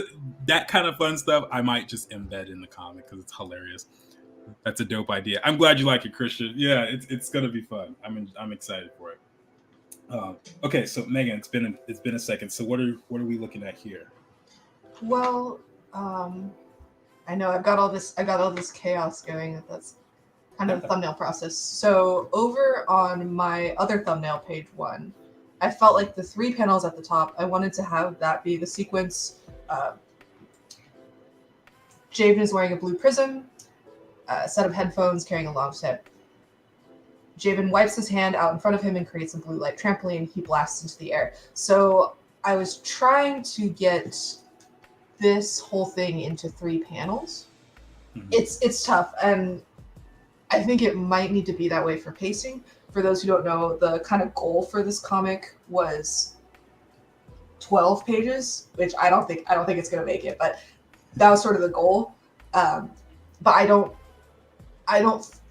[SPEAKER 1] that kind of fun stuff I might just embed in the comic because it's hilarious. That's a dope idea. I'm glad you like it, Christian. Yeah, it's gonna be fun. I'm excited for it. Okay, so Megan, it's been a second. So what are we looking at here?
[SPEAKER 2] Well, I know I got all this chaos going. That's kind of the thumbnail process. So over on my other thumbnail, page 1, I felt like the 3 panels at the top, I wanted to have that be the sequence. Jayvn is wearing a blue prism, a set of headphones, carrying a long stick. Jayvn wipes his hand out in front of him and creates a blue light trampoline. He blasts into the air. So I was trying to get this whole thing into 3 panels. Mm-hmm. It's tough, and I think it might need to be that way for pacing. For those who don't know, the kind of goal for this comic was 12 pages, which I don't think it's going to make it, but that was sort of the goal. But I don't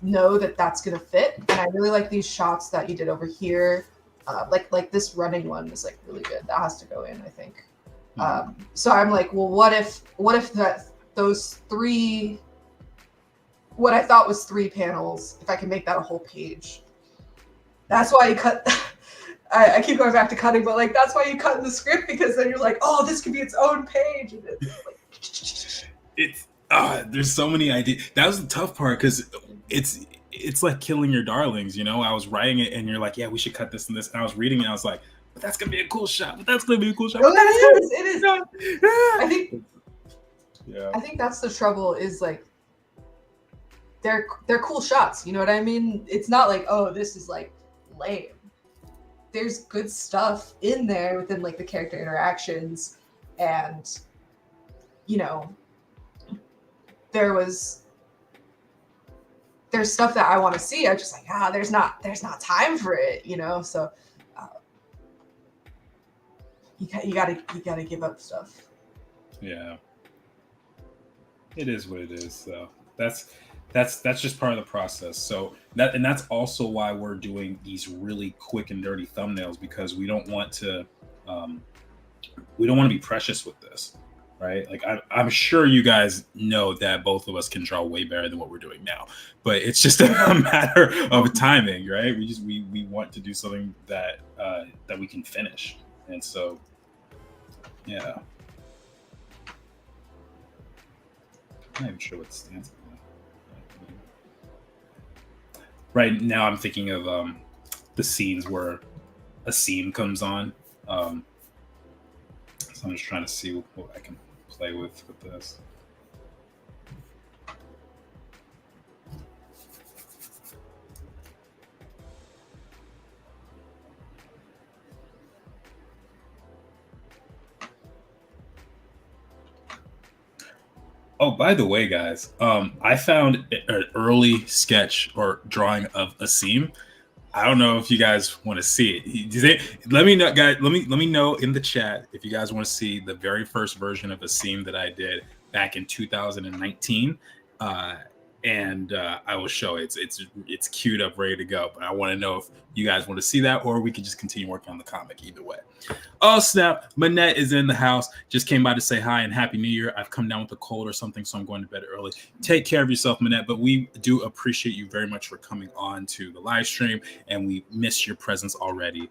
[SPEAKER 2] know that that's going to fit, and I really like these shots that you did over here. Like this running one is like really good. That has to go in, I think. So I'm like, well, what if those 3, what I thought was 3 panels, if I can make that a whole page. That's why you cut. I keep going back to cutting, but like that's why you cut in the script, because then you're like, oh, this could be its own page. And
[SPEAKER 1] it's there's so many ideas. That was the tough part, because it's like killing your darlings. You know, I was writing it, and you're like, yeah, we should cut this and this, and I was reading it, and I was like, but that's gonna be a cool shot. But that's gonna be a cool shot.
[SPEAKER 2] Oh, it is. I think.
[SPEAKER 1] Yeah.
[SPEAKER 2] I think that's the trouble. Is like. They're cool shots, you know what I mean? It's not like, oh, this is like lame. There's good stuff in there within like the character interactions, and you know, there's stuff that I want to see. I'm just like, there's not time for it, you know. So you gotta give up stuff.
[SPEAKER 1] Yeah, it is what it is. So that's just part of the process. So that's also why we're doing these really quick and dirty thumbnails, because we don't want to be precious with this, right? Like I'm sure you guys know that both of us can draw way better than what we're doing now, but it's just a matter of timing, right? We want to do something that we can finish, and so yeah. I'm not even sure what the stance. Right now, I'm thinking of the scenes where Aasim comes on. So I'm just trying to see what I can play with this. Oh, by the way, guys, I found an early sketch or drawing of Aasim. I don't know if you guys want to see it. Let me know, guys. Let me know in the chat if you guys want to see the very first version of Aasim that I did back in 2019, and I will show it. It's queued up, ready to go. But I want to know if you guys want to see that, or we can just continue working on the comic. Either way. Oh snap! Manette is in the house. Just came by to say hi and happy New Year. I've come down with a cold or something, so I'm going to bed early. Take care of yourself, Manette. But we do appreciate you very much for coming on to the live stream, and we miss your presence already.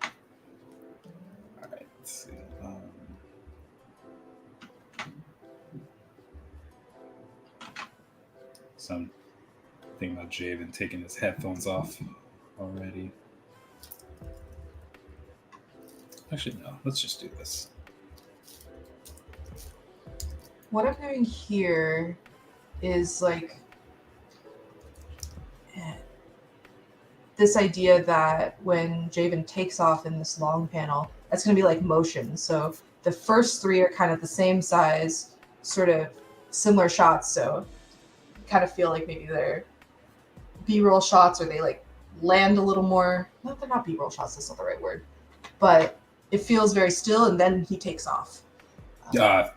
[SPEAKER 1] All right, let's see. Some thing about Jayvn taking his headphones off already. Actually, no. Let's just do this.
[SPEAKER 2] What I'm doing here is like this idea that when Jayvn takes off in this long panel, that's going to be like motion. So the first 3 are kind of the same size, sort of similar shots. So kind of feel like maybe they're B-roll shots or they like land a little more. No, they're not B-roll shots. That's not the right word. But it feels very still, and then he takes off.
[SPEAKER 1] Yeah.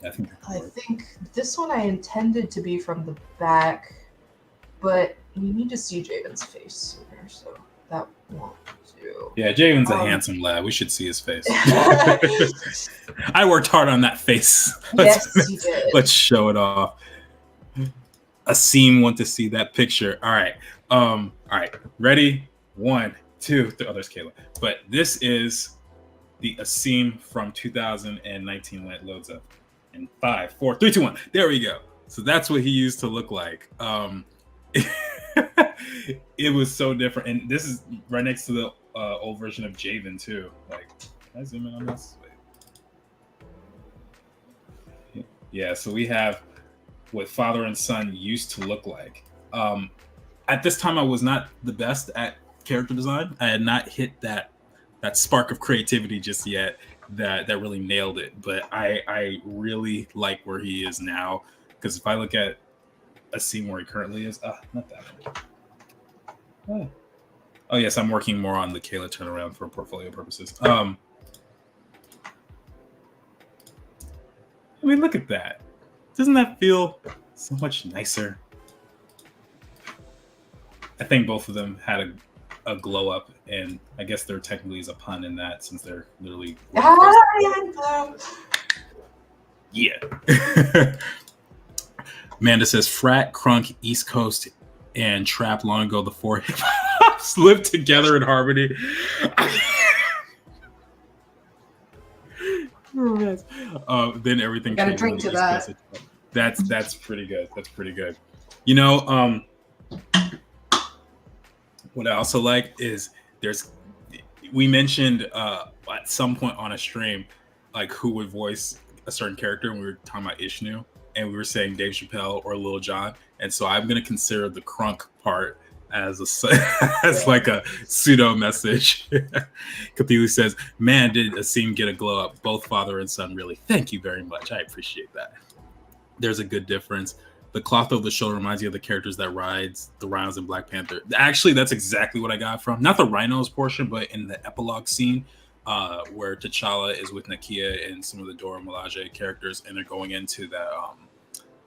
[SPEAKER 2] I think this one I intended to be from the back, but you need to see Jayvn's face sooner, so that won't do.
[SPEAKER 1] Yeah, Jayvn's a handsome lad. We should see his face. I worked hard on that face.
[SPEAKER 2] Yes, you did.
[SPEAKER 1] Let's show it off. Aasim want to see that picture. All right. Ready? 1, 2, 3. Oh, there's Kayla. But this is the Aasim from 2019 when it loads up. In 5, 4, 3, 2, 1. There we go. So that's what he used to look like. It was so different, and this is right next to the old version of Jayvn too. Like, can I zoom in on this? Wait. Yeah. So we have what father and son used to look like. At this time, I was not the best at character design. I had not hit that spark of creativity just yet. That really nailed it, but I really like where he is now, because if I look at a scene where he currently is, not that one. Oh yes, I'm working more on the Kayla turnaround for portfolio purposes. I mean, look at that. Doesn't that feel so much nicer? I think both of them had a glow up, and I guess there technically is a pun in that since they're literally yeah. Amanda says frat, crunk, East Coast, and trap long ago the four hip hops lived together in harmony. Then everything
[SPEAKER 2] gotta drink to that.
[SPEAKER 1] That's pretty good. That's pretty good. You know, what I also like is we mentioned at some point on a stream like who would voice a certain character, and we were talking about Ishnu, and we were saying Dave Chappelle or Lil Jon, and so I'm gonna consider the crunk part as like a pseudo message. Cthulhu says, "Man, did Aasim get a glow up? Both father and son, really. Thank you very much. I appreciate that." There's a good difference. The cloth over the shoulder reminds you of the characters that rides the rhinos in Black Panther. Actually, that's exactly what I got from not the rhinos portion, but in the epilogue scene where T'Challa is with Nakia and some of the Dora Milaje characters, and they're going into the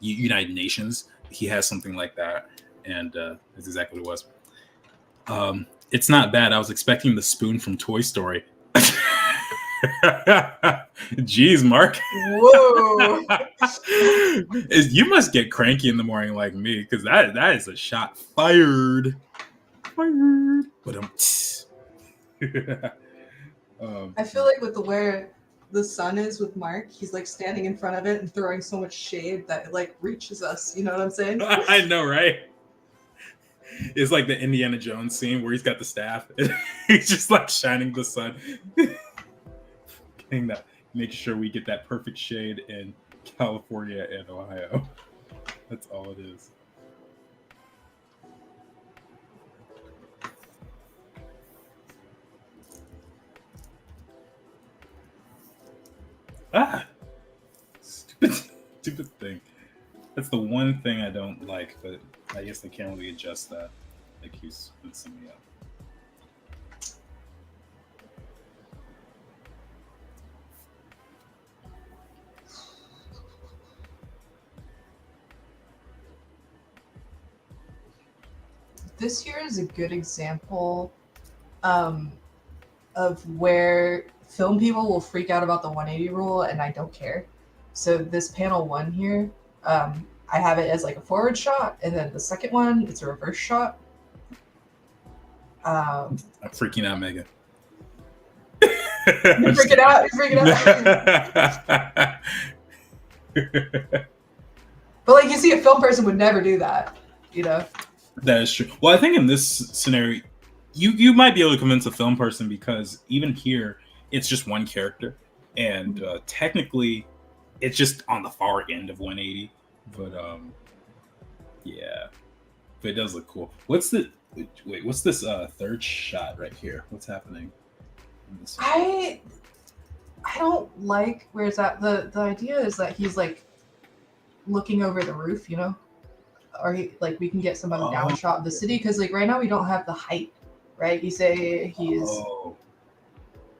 [SPEAKER 1] United Nations. He has something like that, and that's exactly what it was. It's not bad. I was expecting the spoon from Toy Story. Jeez, Mark.
[SPEAKER 2] Whoa.
[SPEAKER 1] You must get cranky in the morning like me, because that is a shot fired. But
[SPEAKER 2] I feel like with where the sun is with Mark, he's like standing in front of it and throwing so much shade that it like reaches us. You know what I'm saying?
[SPEAKER 1] I know, right? It's like the Indiana Jones scene where he's got the staff. He's just like shining the sun. Getting that, making sure we get that perfect shade in California and Ohio. That's all it is. Stupid thing. That's the one thing I don't like, but I guess they can't really adjust that. Like he's messing me up.
[SPEAKER 2] This here is a good example of where film people will freak out about the 180 rule, and I don't care. So this panel 1 here, I have it as like a forward shot, and then the second one, it's a reverse shot.
[SPEAKER 1] I'm freaking out, Megan.
[SPEAKER 2] You're freaking out. But like, you see, a film person would never do that, you know?
[SPEAKER 1] That is true. Well, I think in this scenario, you might be able to convince a film person, because even here, it's just one character, and technically, it's just on the far end of 180. But yeah, but it does look cool. What's this third shot right here? What's happening?
[SPEAKER 2] I don't like where it's at. The idea is that he's like looking over the roof, you know, or like we can get some other down
[SPEAKER 1] Oh.
[SPEAKER 2] shot of the city because like right now we don't have the height, right? You say he's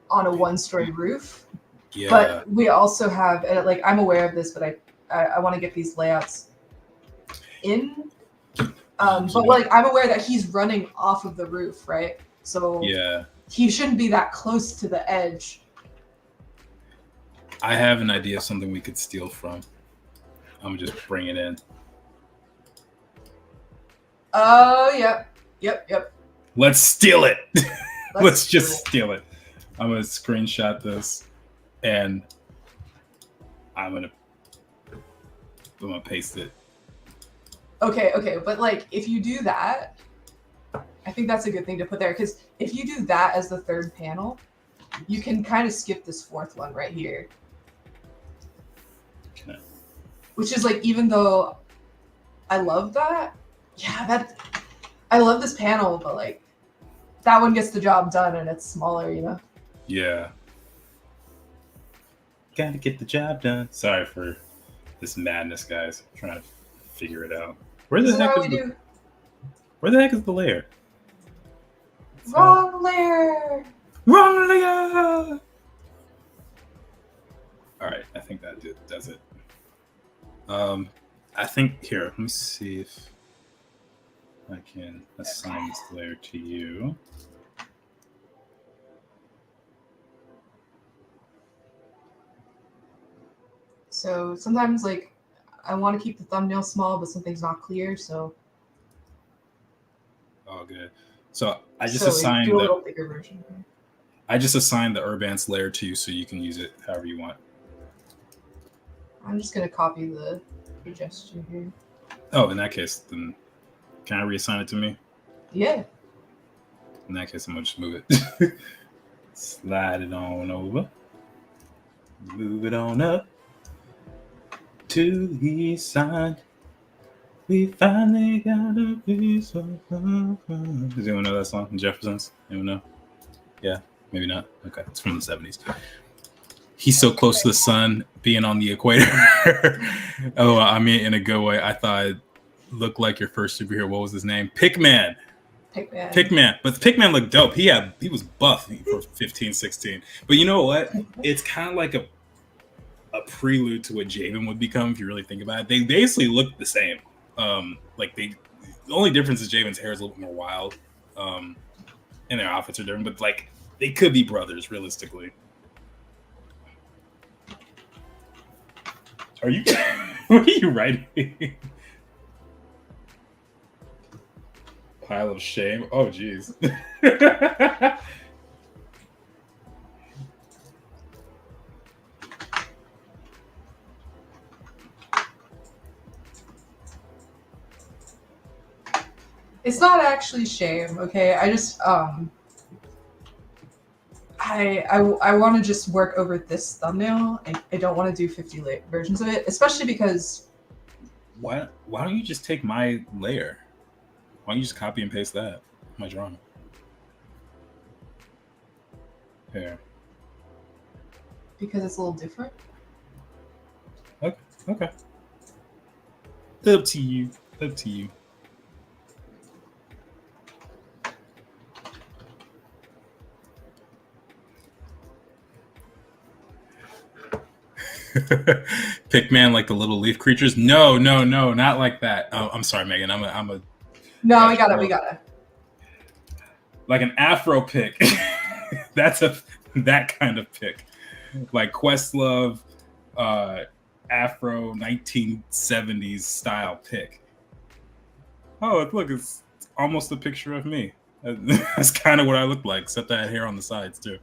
[SPEAKER 2] on a 1-story roof,
[SPEAKER 1] Yeah.
[SPEAKER 2] but we also have like I'm aware of this, but I want to get these layouts in. But like I'm aware that he's running off of the roof, right? So
[SPEAKER 1] yeah,
[SPEAKER 2] he shouldn't be that close to the edge.
[SPEAKER 1] I have an idea of something we could steal from. I'm gonna just bring it in.
[SPEAKER 2] Oh, yep.
[SPEAKER 1] Let's steal it. Let's just steal it. I'm gonna screenshot this, and I'm gonna paste it.
[SPEAKER 2] Okay, but like if you do that, I think that's a good thing to put there because if you do that as the third panel, you can kind of skip this fourth one right here.
[SPEAKER 1] Okay.
[SPEAKER 2] Which is like, even though I love that, I love this panel, but like that one gets the job done and it's smaller, you know?
[SPEAKER 1] Yeah. Gotta get the job done. Sorry for this madness, guys. I'm trying to figure it out. Where the heck is the layer?
[SPEAKER 2] Wrong layer!
[SPEAKER 1] Wrong layer! Alright, I think that does it. I think here, let me see if I can assign this layer to you.
[SPEAKER 2] So sometimes like I want to keep the thumbnail small, but something's not clear, so
[SPEAKER 1] Oh, good. So I just assigned
[SPEAKER 2] do a little bigger version.
[SPEAKER 1] I just assigned the Urbance layer to you so you can use it however you want.
[SPEAKER 2] I'm just gonna copy the gesture here.
[SPEAKER 1] Oh, in that case, then can I reassign it to me?
[SPEAKER 2] Yeah.
[SPEAKER 1] In that case, I'm gonna just move it. Slide it on over. Move it on up to the side. We finally got a piece of. Does anyone know that song from Jefferson's? Anyone know? Yeah, maybe not. Okay, it's from the 70s. He's so close to the sun, being on the equator. Oh, I mean, in a good way. I thought it looked like your first superhero. What was his name? Pickman. But Pickman looked dope. He was buff for 15, 16. But you know what? It's kind of like a prelude to what Jayvn would become if you really think about it. They basically look the same. The only difference is Jayvn's hair is a little bit more wild, and their outfits are different. But like, they could be brothers realistically. Are you? What are you writing? Pile of shame. Oh, jeez.
[SPEAKER 2] It's not actually shame, okay? I just I want to just work over this thumbnail. I don't want to do 50 versions of it, especially because
[SPEAKER 1] why don't you just take my layer? Why don't you just copy and paste that? My drawing. Here.
[SPEAKER 2] Because it's a little different.
[SPEAKER 1] Okay. Up to you. Pickman, like the little leaf creatures? No, not like that. Oh, I'm sorry, Megan. I'm a.
[SPEAKER 2] No, we got it.
[SPEAKER 1] Like an Afro pick. That's that kind of pick. Like Questlove, Afro 1970s style pick. Oh, look, it's almost a picture of me. That's kind of what I look like, except I had hair on the sides too.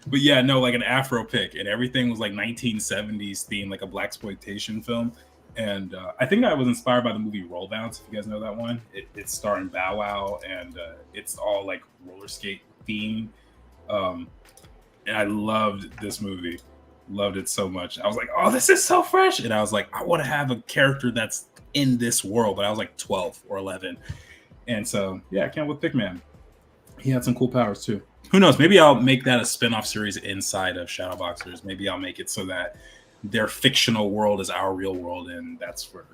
[SPEAKER 1] But yeah, no, like an Afro pick, and everything was like 1970s theme, like a blaxploitation film. And I think I was inspired by the movie Roll Bounce, if you guys know that one. It's starring Bow Wow, and it's all like roller skate theme. And I loved this movie. Loved it so much. I was like, oh, this is so fresh. And I was like, I want to have a character that's in this world. But I was like 12 or 11. And so, yeah, I can't with Pickman. He had some cool powers too. Who knows? Maybe I'll make that a spin-off series inside of Shadow Boxers. Maybe I'll make it so that their fictional world is our real world, and that's where,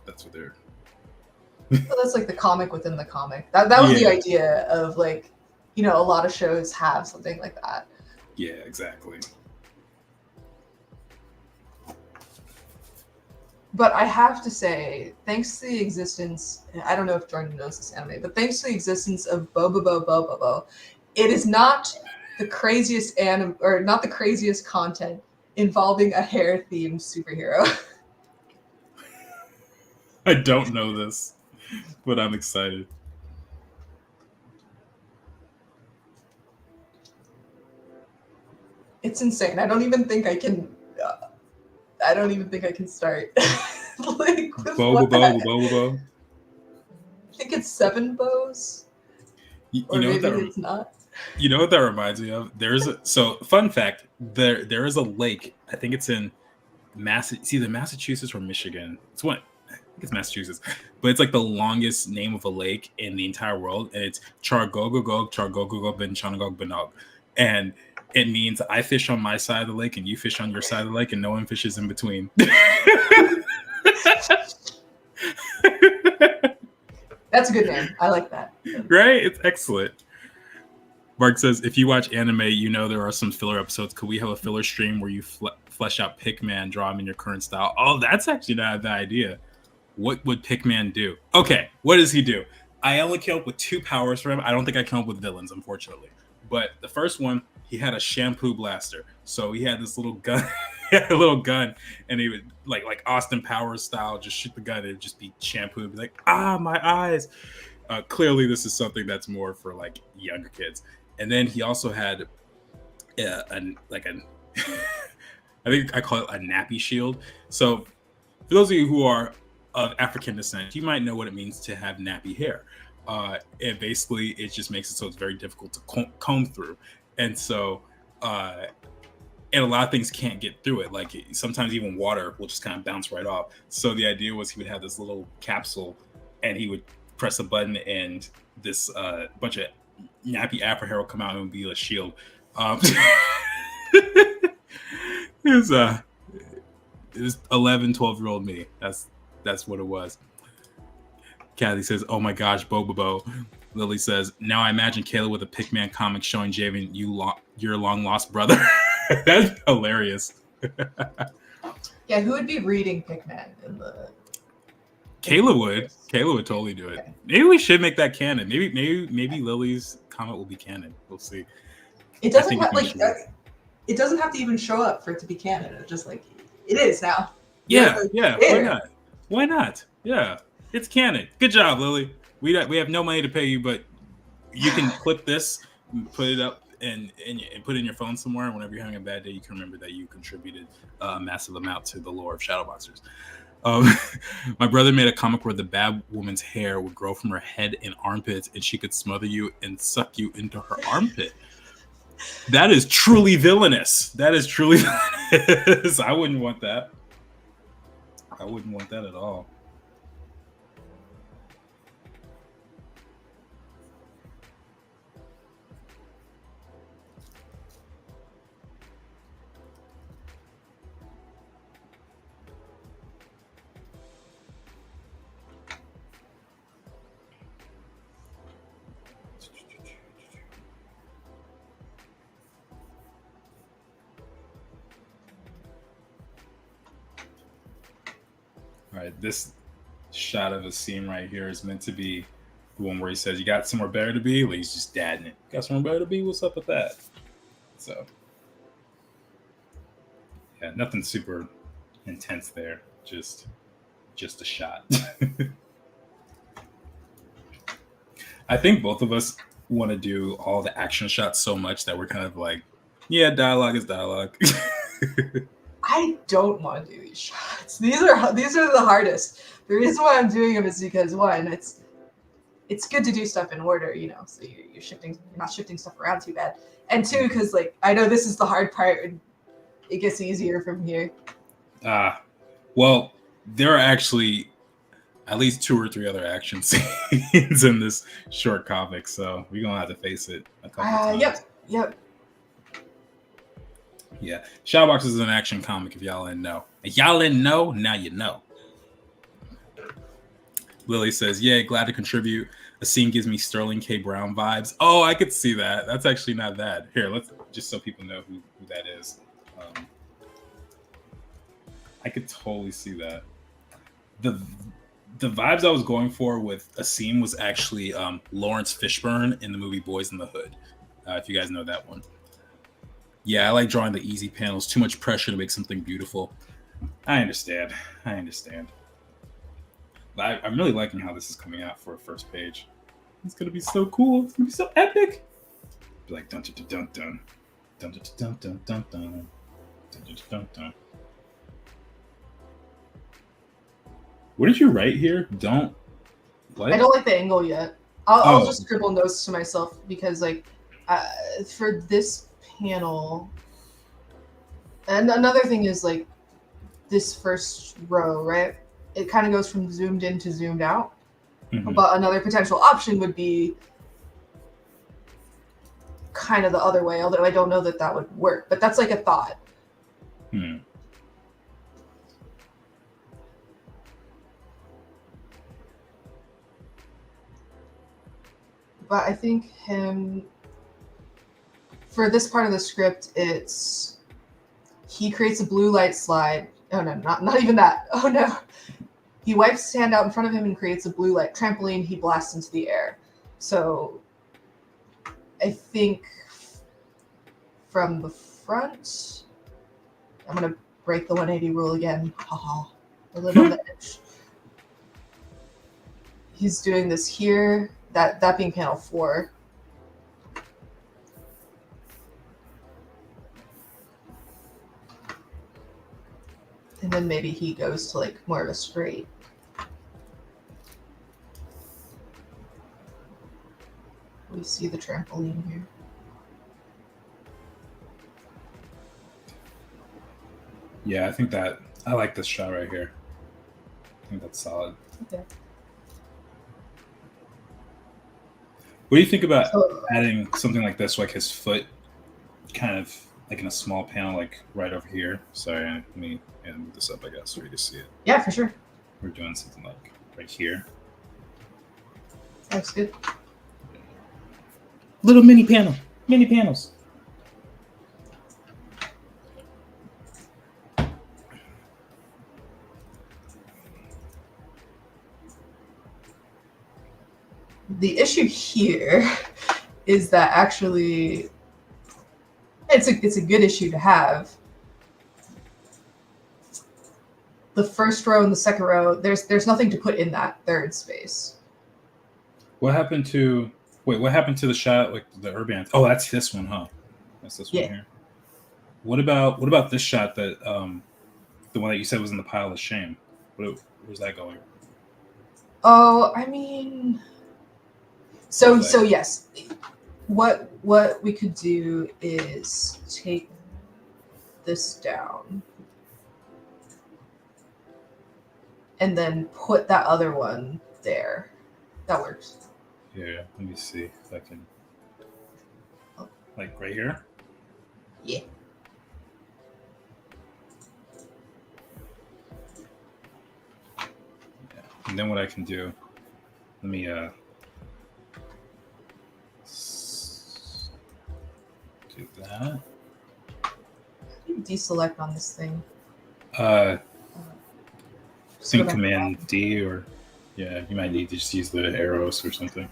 [SPEAKER 1] that's what they're.
[SPEAKER 2] Well, that's like the comic within the comic. That was the idea of like, a lot of shows have something like that.
[SPEAKER 1] Yeah, exactly.
[SPEAKER 2] But I have to say, thanks to the existence, I don't know if Jordan knows this anime, but thanks to the existence of Bobobo, it is not the craziest anime, or not the craziest content involving a hair-themed superhero.
[SPEAKER 1] I don't know this, but I'm excited.
[SPEAKER 2] It's insane. I don't even think I can start. Like,
[SPEAKER 1] Bobo.
[SPEAKER 2] I think it's 7 bows. Or maybe it's not.
[SPEAKER 1] You know what that reminds me of? Fun fact, there is a lake. I think it's in either Massachusetts or Michigan. I think it's Massachusetts, but it's like the longest name of a lake in the entire world, and it's Chargogogog Benchanagog Benog, and it means I fish on my side of the lake and you fish on your side of the lake, and no one fishes in between.
[SPEAKER 2] That's a good name. I like that.
[SPEAKER 1] Right? It's excellent. Mark says, if you watch anime, there are some filler episodes. Could we have a filler stream where you flesh out Pickman, draw him in your current style? Oh, that's actually not the idea. What would Pickman do? Okay, what does he do? I only came up with 2 powers for him. I don't think I came up with villains, unfortunately. But the first one, he had a shampoo blaster. So he had this little gun. He had a little gun, and he would like Austin Powers style, just shoot the gun and it'd just be shampoo and be like, my eyes. Clearly, this is something that's more for like younger kids. And then he also had I think I call it a nappy shield. So for those of you who are of African descent, you might know what it means to have nappy hair. And basically, it just makes it so it's very difficult to comb through. And so, and a lot of things can't get through it. Like sometimes even water will just kind of bounce right off. So the idea was he would have this little capsule, and he would press a button, and this bunch of nappy afro hair will come out and it would be a shield. It was 11, 12-year-old me. That's what it was. Kathy says, oh my gosh, Bobobo. Lily says, now I imagine Kayla with a Pickman comic showing Jayvn your long lost brother. That's hilarious.
[SPEAKER 2] Yeah, who would be reading Pickman in the...
[SPEAKER 1] Kayla would. Kayla would totally do it. Okay. Maybe we should make that canon. Maybe Lily's comic will be canon. We'll see.
[SPEAKER 2] It doesn't it doesn't have to even show up for it to be canon. It's just like it is now.
[SPEAKER 1] Yeah. Why not? Yeah. It's canon. Good job, Lily. We have no money to pay you, but you can clip this, put it up, and put it in your phone somewhere. And whenever you're having a bad day, you can remember that you contributed a massive amount to the lore of Shadow Boxers. My brother made a comic where the bad woman's hair would grow from her head and armpits, and she could smother you and suck you into her armpit. That is truly villainous. I wouldn't want that. I wouldn't want that at all. All right, this shot of Aasim right here is meant to be the one where he says, you got somewhere better to be? Well, he's just dadding it. Got somewhere better to be? What's up with that? So, yeah, nothing super intense there. Just a shot. I think both of us want to do all the action shots so much that we're kind of like, yeah, dialogue is dialogue.
[SPEAKER 2] I don't want to do these shots. These are the hardest. The reason why I'm doing them is because one, it's good to do stuff in order, so you're not shifting stuff around too bad. And two, because like I know this is the hard part, and it gets easier from here.
[SPEAKER 1] Well, there are actually at least 2 or 3 other action scenes in this short comic, so we're gonna have to face it a couple times.
[SPEAKER 2] Yep.
[SPEAKER 1] Yeah, Shadow Boxers is an action comic. If y'all didn't know, if y'all didn't know, now you know. Lily says, "Yeah, glad to contribute. A scene gives me Sterling K. Brown vibes." Oh, I could see that. That's actually not bad. Here, let's just so people know who that is. I could totally see that. The vibes I was going for with Aasim was actually Lawrence Fishburne in the movie Boys in the Hood. If you guys know that one. Yeah, I like drawing the easy panels. Too much pressure to make something beautiful. I understand. But I'm really liking how this is coming out for a first page. It's gonna be so cool. It's gonna be so epic. Be like dun dun dun dun dun dun dun dun dun dun dun dun dun. What did you write here? Don't. What?
[SPEAKER 2] I don't like the angle yet. I'll just scribble notes to myself because, like, for this panel, and another thing is like this first row, right? It kind of goes from zoomed in to zoomed out. Mm-hmm. But another potential option would be kind of the other way, although I don't know that would work. But that's like a thought. But I think for this part of the script, he creates a blue light slide. Oh no, not even that. Oh no. He wipes his hand out in front of him and creates a blue light trampoline. He blasts into the air. So I think from the front, I'm going to break the 180 rule again. Haha. A little bit. He's doing this here, that being panel 4. And then maybe he goes to like more of a straight. We see the trampoline here.
[SPEAKER 1] Yeah, I like this shot right here. I think that's solid. Okay. What do you think about adding something like this, like his foot kind of like in a small panel, like right over here? Sorry, let me move this up, I guess, so you can see it.
[SPEAKER 2] Yeah, for sure.
[SPEAKER 1] We're doing something like right here.
[SPEAKER 2] That's good.
[SPEAKER 1] Little mini panels.
[SPEAKER 2] The issue here is that actually it's a good issue to have. The first row and the second row, there's nothing to put in that third space.
[SPEAKER 1] What happened to the shot, like the urban? Oh, that's this one, huh? That's this one here. What about this shot that the one that you said was in the pile of shame? Where's that going?
[SPEAKER 2] Oh, I mean, so yes. What we could do is take this down and then put that other one there. That works.
[SPEAKER 1] Yeah, let me see if I can. Like right here?
[SPEAKER 2] Yeah.
[SPEAKER 1] And then what I can do, let me do that.
[SPEAKER 2] How do you deselect on this thing?
[SPEAKER 1] Think Command D, or yeah, you might need to just use the arrows or something.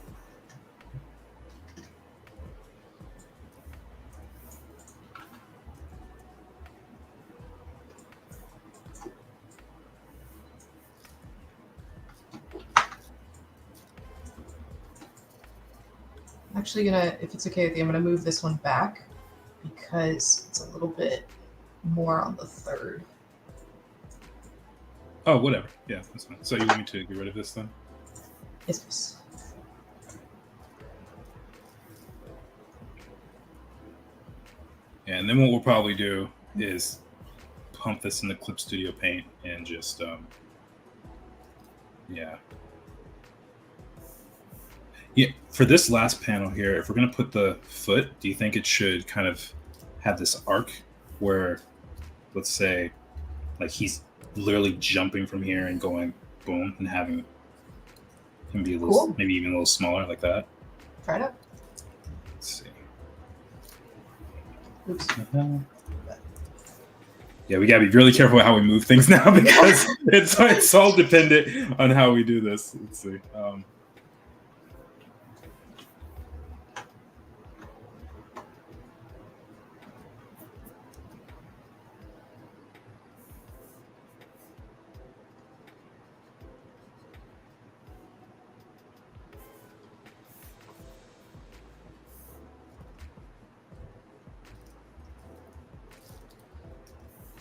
[SPEAKER 2] I'm actually gonna, if it's okay with you, I'm gonna move this one back because it's a little bit more on the third.
[SPEAKER 1] Oh, whatever. Yeah, that's fine. So you want me to get rid of this then?
[SPEAKER 2] Yes, please.
[SPEAKER 1] Yeah, and then what we'll probably do is pump this in the Clip Studio Paint and just, yeah. Yeah, for this last panel here, if we're going to put the foot, do you think it should kind of have this arc where, let's say, like he's literally jumping from here and going boom and having him be a little,
[SPEAKER 2] Cool.
[SPEAKER 1] maybe even a little smaller like that.
[SPEAKER 2] Try it out.
[SPEAKER 1] Let's see.
[SPEAKER 2] Oops.
[SPEAKER 1] Yeah, we gotta be really careful how we move things now because it's all dependent on how we do this. Let's see.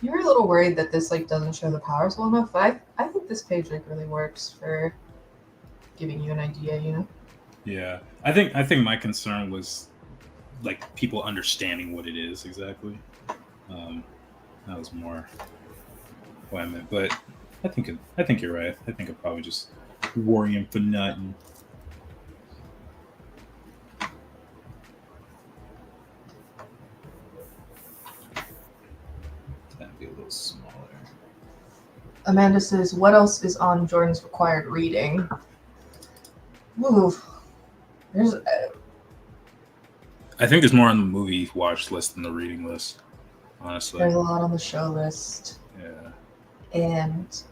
[SPEAKER 2] You were a little worried that this like doesn't show the powers well enough, but I think this page like really works for giving you an idea, you know?
[SPEAKER 1] Yeah, I think my concern was like people understanding what it is exactly. That was more what I meant, but I think you're right. I think I'm probably just worrying for nothing. That'd be a little smaller.
[SPEAKER 2] Amanda says, what else is on Jordan's required reading? Ooh. There's
[SPEAKER 1] I think there's more on the movie watch list than the reading list, honestly.
[SPEAKER 2] there's a lot on the show list.
[SPEAKER 1] Yeah.
[SPEAKER 2] And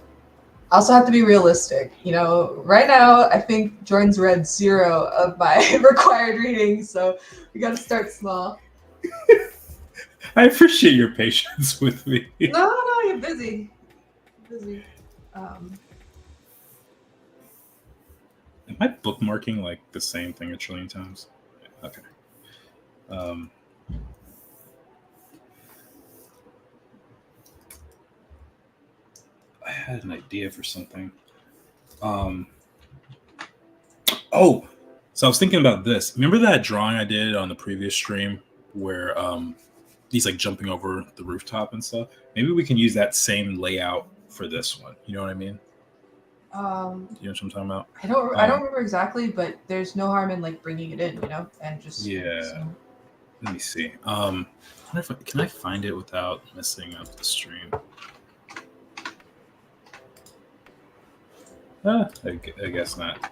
[SPEAKER 2] I also have to be realistic. You know, right now I think Jordan's read 0 of my required reading, so we gotta start small.
[SPEAKER 1] I appreciate your patience with me.
[SPEAKER 2] No, you're busy. Busy.
[SPEAKER 1] Am I bookmarking like the same thing a trillion times? Okay. I had an idea for something. Oh, so I was thinking about this. Remember that drawing I did on the previous stream where he's like jumping over the rooftop and stuff? Maybe we can use that same layout for this one. You know what I mean? You know what I'm talking about?
[SPEAKER 2] I don't remember exactly, but there's no harm in like bringing it in, you know, and just
[SPEAKER 1] Let me see. Can I find it without messing up the stream? I guess not.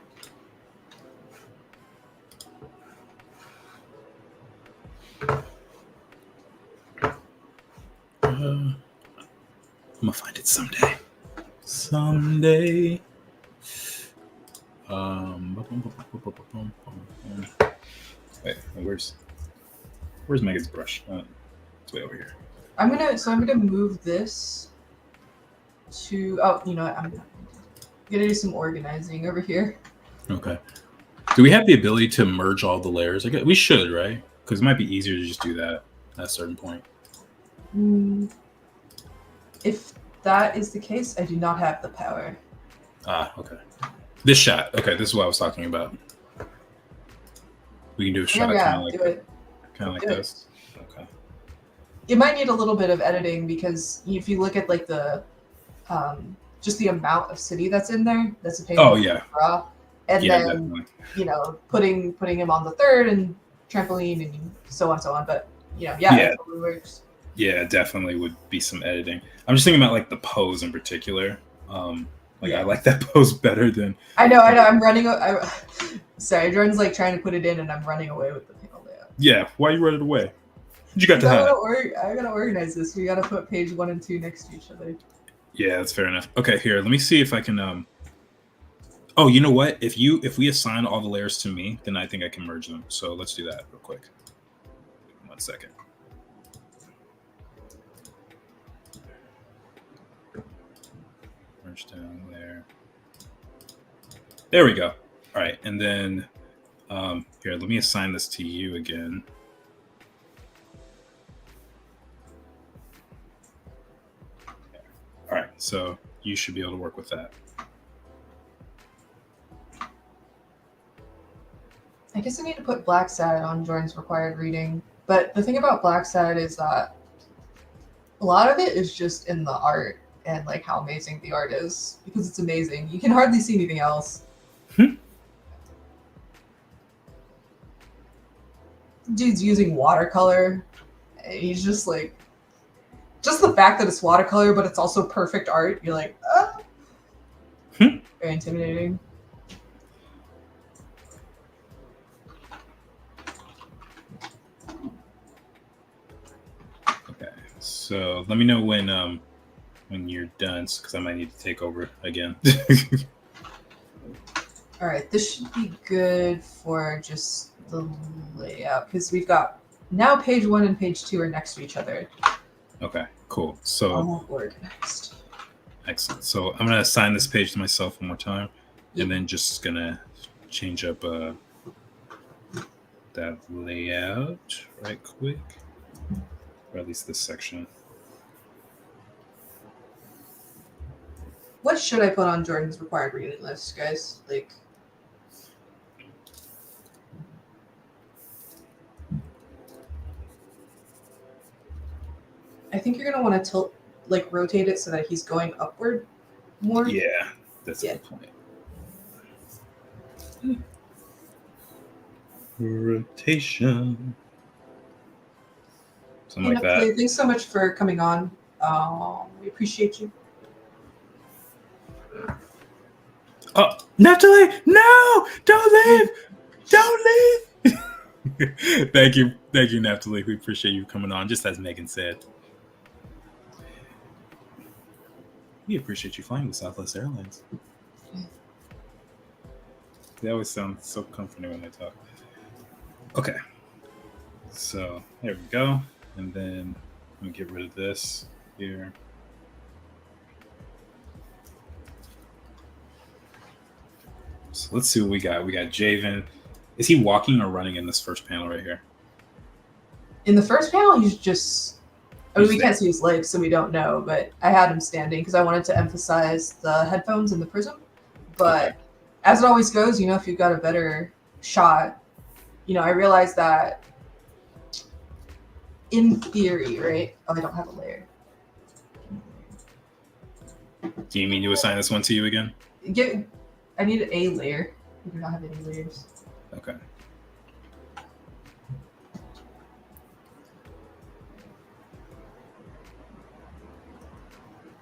[SPEAKER 1] I'm gonna find it someday. Someday. Wait, where's Megan's brush? It's way over here.
[SPEAKER 2] I'm gonna move this to. Oh, you know what? I'm gonna do some organizing over here.
[SPEAKER 1] Okay. Do we have the ability to merge all the layers? We should, right? Because it might be easier to just do that at a certain point.
[SPEAKER 2] If that is the case, I do not have the power.
[SPEAKER 1] Okay. This shot. Okay, this is what I was talking about. We can do a shot kind of like this. Okay.
[SPEAKER 2] It might need a little bit of editing because if you look at like the just the amount of city that's in there, that's a pain.
[SPEAKER 1] Oh yeah.
[SPEAKER 2] Draw. And then
[SPEAKER 1] definitely.
[SPEAKER 2] You know, putting him on the third and trampoline and so on. But you know, it totally works.
[SPEAKER 1] Yeah, definitely would be some editing. I'm just thinking about like the pose in particular. I like that pose better than.
[SPEAKER 2] I know. I'm running. Sorry, Jordan's like trying to put it in, and I'm running away with the panel layout.
[SPEAKER 1] Yeah, why you running away? You got to have.
[SPEAKER 2] I gotta organize this. We gotta put page 1 and 2 next to each other.
[SPEAKER 1] Yeah, that's fair enough. Okay, here, let me see if I can. Oh, you know what? If we assign all the layers to me, then I think I can merge them. So let's do that real quick. 1 second. Merge down there. There we go. All right, and then here, let me assign this to you again. All right, so you should be able to work with that.
[SPEAKER 2] I guess I need to put Black Sad on Jordan's required reading. But the thing about Black Sad is that a lot of it is just in the art and like how amazing the art is, because it's amazing. You can hardly see anything else. Dude's using watercolor. And he's just like just the fact that it's watercolor, but it's also perfect art. You're like, very intimidating.
[SPEAKER 1] Okay, so let me know when you're done, because I might need to take over again.
[SPEAKER 2] All right, this should be good for just the layout because we've got now page 1 and page 2 are next to each other.
[SPEAKER 1] Okay, cool. So
[SPEAKER 2] All organized.
[SPEAKER 1] excellent. So I'm gonna assign this page to myself one more time, and then just gonna change up that layout right quick, or at least this section.
[SPEAKER 2] What should I put on Jordan's required reading list, guys? Like, I think you're gonna want to tilt, like, rotate it so that he's going upward more.
[SPEAKER 1] Yeah, that's a good point. Rotation. Something like that.
[SPEAKER 2] Thanks so much for coming on. We appreciate you.
[SPEAKER 1] Oh, Natalie! No! Don't leave! Don't leave! Thank you, Natalie. We appreciate you coming on. Just as Megan said, we appreciate you flying with Southwest Airlines. They always sound so comforting when they talk. Okay, so there we go, and then I'm gonna get rid of this here. So let's see what we got. We got Jayvn. Is he walking or running in this first panel right here?
[SPEAKER 2] In the first panel, he's just. I mean, we can't see his legs, so we don't know. But I had him standing because I wanted to emphasize the headphones and the prism. But as it always goes, if you've got a better shot, I realized that in theory, right? Oh, I don't have a layer.
[SPEAKER 1] Do you mean to assign this one to you again?
[SPEAKER 2] I need a layer. We do not have any layers.
[SPEAKER 1] Okay.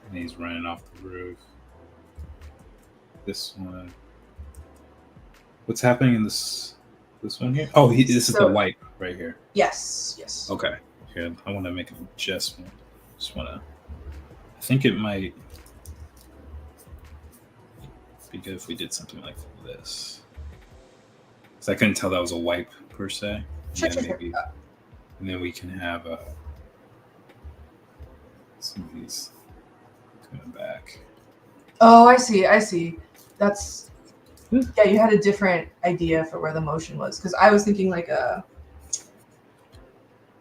[SPEAKER 1] And he's running off the roof. This one. What's happening in this one here? Oh, this is the wipe right here.
[SPEAKER 2] Yes.
[SPEAKER 1] Okay. Here, I want to make an adjustment. I think it might be good if we did something like this. So I couldn't tell that was a wipe per se.
[SPEAKER 2] Sure.
[SPEAKER 1] And then we can have some of these coming back.
[SPEAKER 2] Oh, I see. That's yeah. You had a different idea for where the motion was because I was thinking like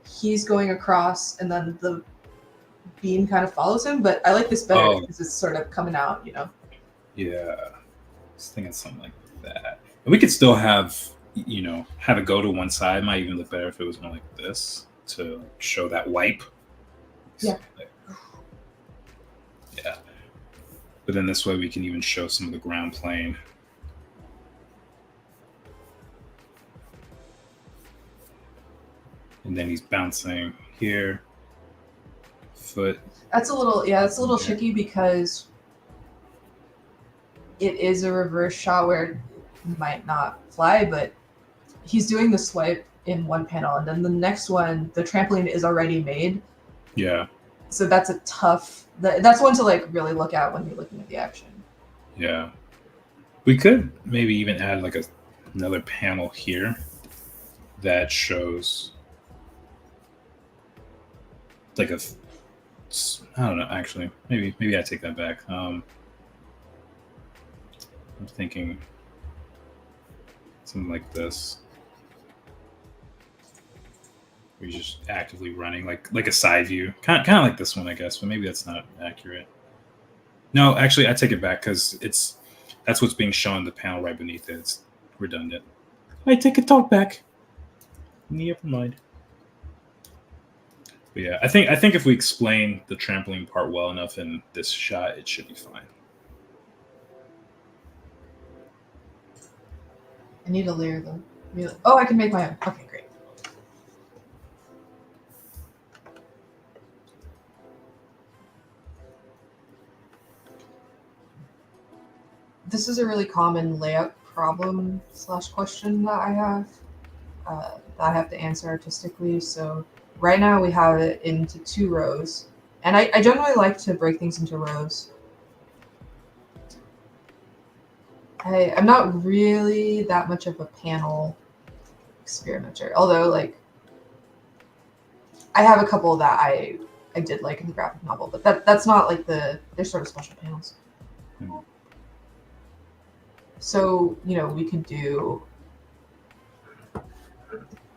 [SPEAKER 2] he's going across and then the beam kind of follows him. But I like this better because it's sort of coming out.
[SPEAKER 1] Yeah, I was thinking something like that. And we could still have it go to one side. It might even look better if it was more like this to show that wipe.
[SPEAKER 2] Yeah.
[SPEAKER 1] Yeah. But then this way we can even show some of the ground plane. And then he's bouncing here. Foot.
[SPEAKER 2] That's a little tricky because it is a reverse shot where it might not fly, but he's doing the swipe in one panel, and then the next one, the trampoline is already made.
[SPEAKER 1] Yeah.
[SPEAKER 2] So that's a tough. That's one to like really look at when you're looking at the action.
[SPEAKER 1] Yeah. We could maybe even add like another panel here that shows like I don't know. Actually, maybe I take that back. I'm thinking something like this. Where you're just actively running, like a side view, kind of like this one, I guess, but maybe that's not accurate. No, actually, I take it back because that's what's being shown. The panel right beneath it, it's redundant. I take a talk back. Never mind. But yeah, I think if we explain the trampoline part well enough in this shot, it should be fine.
[SPEAKER 2] I need a layer though. Oh, I can make my own. Okay, great. this is a really common layout problem / question that I have that I have to answer artistically. So right now we have it into 2 rows, and I generally like to break things into rows. I'm not really that much of a panel experimenter, although like I have a couple that I did like in the graphic novel, but that's not like they're sort of special panels. So, you know, we could do,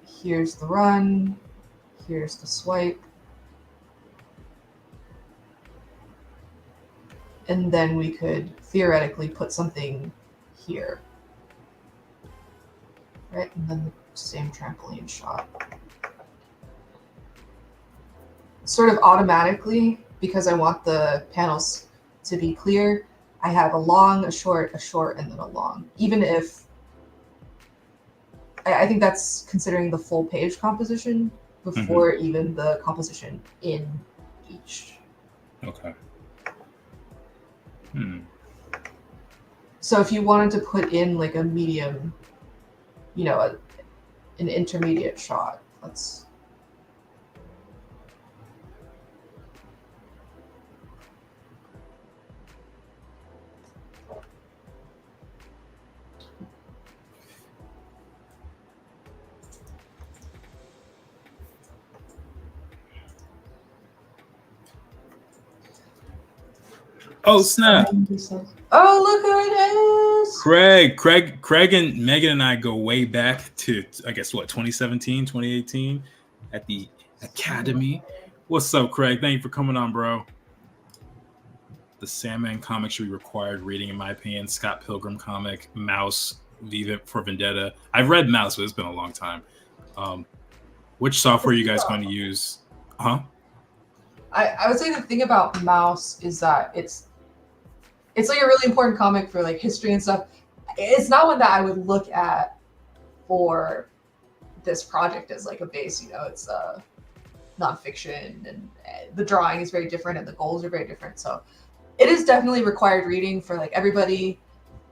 [SPEAKER 2] here's the run, here's the swipe, and then we could theoretically put something here, right? And then the same trampoline shot. Sort of automatically, because I want the panels to be clear, I have a long, a short, and then a long. Even if I think that's considering the full page composition before even the composition in each.
[SPEAKER 1] Okay.
[SPEAKER 2] So if you wanted to put in like a medium, you know, an intermediate shot, let's.
[SPEAKER 1] Oh snap!
[SPEAKER 2] Oh, look who it is!
[SPEAKER 1] Craig and Megan and I go way back to, I guess, what, 2017, 2018 at the Academy. What's up, Craig? Thank you for coming on, bro. The Sandman comic should be required reading, in my opinion. Scott Pilgrim comic, Mouse, Viva for Vendetta. I've read Mouse, but it's been a long time. Which software are you guys going to use? Huh?
[SPEAKER 2] I would say the thing about Mouse is that it's like a really important comic for like history and stuff. It's not one that I would look at for this project as like a base. You know, it's nonfiction, and the drawing is very different, and the goals are very different. So it is definitely required reading for like everybody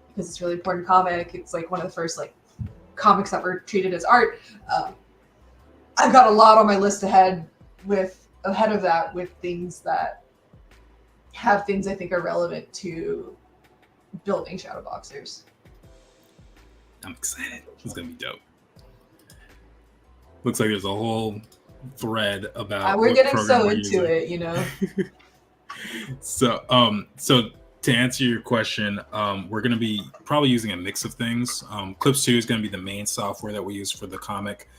[SPEAKER 2] because it's a really important comic. It's like one of the first like comics that were treated as art. I've got a lot on my list ahead of that with things that have things I think are relevant to building Shadow Boxers.
[SPEAKER 1] I'm excited. It's gonna be dope. Looks like there's a whole thread about.
[SPEAKER 2] We're getting so into it, you know.
[SPEAKER 1] So to answer your question, we're gonna be probably using a mix of things. Clips 2 is gonna be the main software that we use for the comic.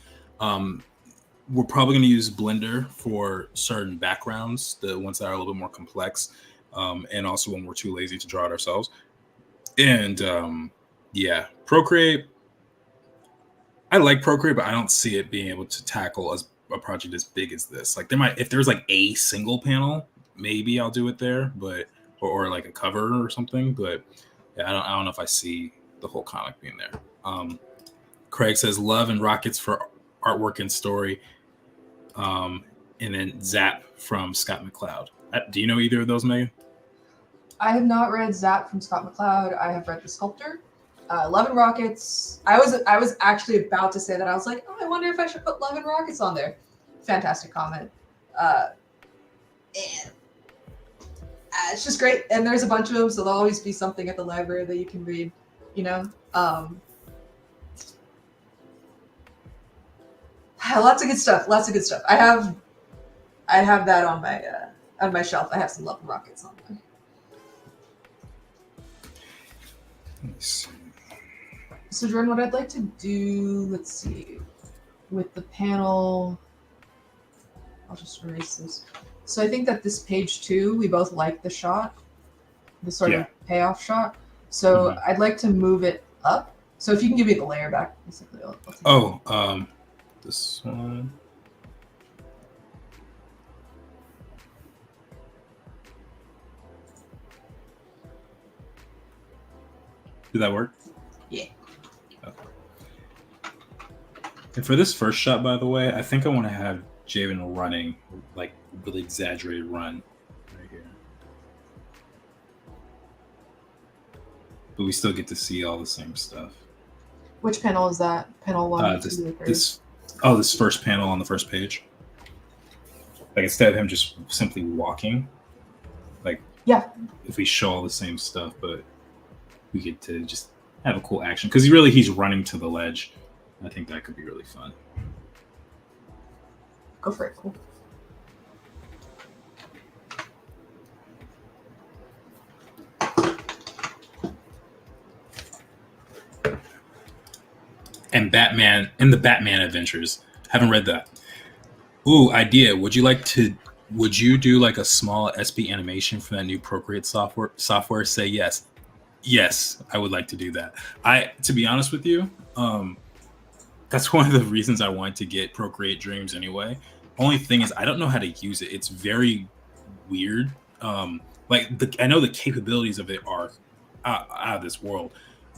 [SPEAKER 1] We're probably going to use Blender for certain backgrounds, the ones that are a little bit more complex, and also when we're too lazy to draw it ourselves. And Procreate. I like Procreate, but I don't see it being able to tackle a project as big as this. Like if there's like a single panel, maybe I'll do it there, but or like a cover or something. But yeah, I don't know if I see the whole comic being there. Craig says love and rockets for artwork and story. And then Zap from Scott McCloud. Do you know either of those, Megan?
[SPEAKER 2] I have not read Zap from Scott McCloud. I have read The Sculptor. Love and Rockets. I was actually about to say that. I was like, oh, I wonder if I should put Love and Rockets on there. Fantastic comment. And it's just great. And there's a bunch of them, so there'll always be something at the library that you can read, you know? Lots of good stuff. I have that on my shelf. I have some Love and Rockets on there.
[SPEAKER 1] Nice.
[SPEAKER 2] So Jordan, what I'd like to do, let's see, with the panel, I'll just erase this. So I think that this page 2, we both like the shot, the sort of payoff shot. So I'd like to move it up. So if you can give me the layer back, basically.
[SPEAKER 1] I'll this one. Did that work?
[SPEAKER 2] Yeah.
[SPEAKER 1] Okay. And for this first shot, by the way, I think I want to have Jayvn running, like really exaggerated run right here. but we still get to see all the same stuff.
[SPEAKER 2] Which panel is that? Panel 1, 2, or 3?
[SPEAKER 1] This first panel on the first page. Like instead of him just simply walking, like if we show all the same stuff, but we get to just have a cool action because he's running to the ledge. I think that could be really fun.
[SPEAKER 2] Go for it. Cool.
[SPEAKER 1] And Batman and the Batman Adventures. Haven't read that. Ooh, idea. Would you do like a small SB animation for that new Procreate software? Say yes. Yes, I would like to do that. To be honest with you, that's one of the reasons I wanted to get Procreate Dreams anyway. Only thing is I don't know how to use it. It's very weird. I know the capabilities of it are out of this world,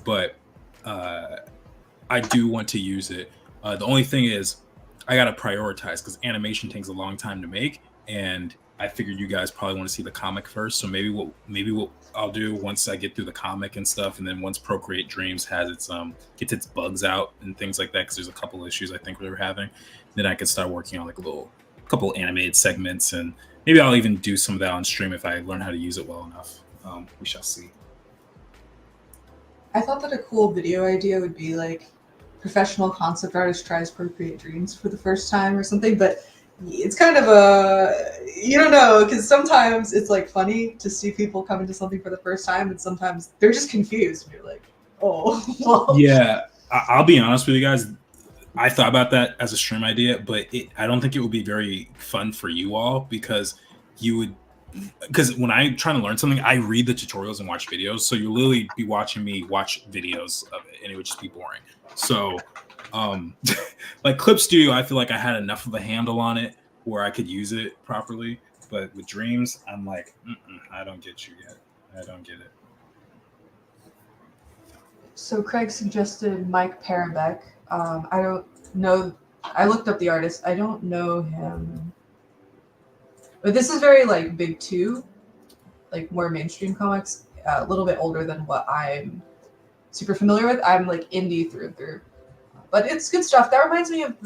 [SPEAKER 1] but I do want to use it. The only thing is I got to prioritize because animation takes a long time to make, and I figured you guys probably want to see the comic first. So maybe what I'll do once I get through the comic and stuff, and then once Procreate Dreams has gets its bugs out and things like that, because there's a couple issues I think we were having, then I could start working on like couple animated segments, and maybe I'll even do some of that on stream if I learn how to use it well enough. We shall see.
[SPEAKER 2] I thought that a cool video idea would be like professional concept artist tries Procreate Dreams for the first time or something, but it's kind of you don't know, because sometimes it's like funny to see people come into something for the first time, and sometimes they're just confused and you're like, oh well.
[SPEAKER 1] Yeah, I'll be honest with you guys, I thought about that as a stream idea, but I don't think it would be very fun for you all because when I'm trying to learn something, I read the tutorials and watch videos. So you'll literally be watching me watch videos of it, and it would just be boring. So, like Clip Studio, I feel like I had enough of a handle on it where I could use it properly. But with Dreams, I'm like, I don't get you yet. I don't get it.
[SPEAKER 2] So Craig suggested Mike Parabeck. I don't know. I looked up the artist. I don't know him. But this is very like big too, like more mainstream comics, a little bit older than what I'm super familiar with. I'm like indie through and through, but it's good stuff. That reminds me of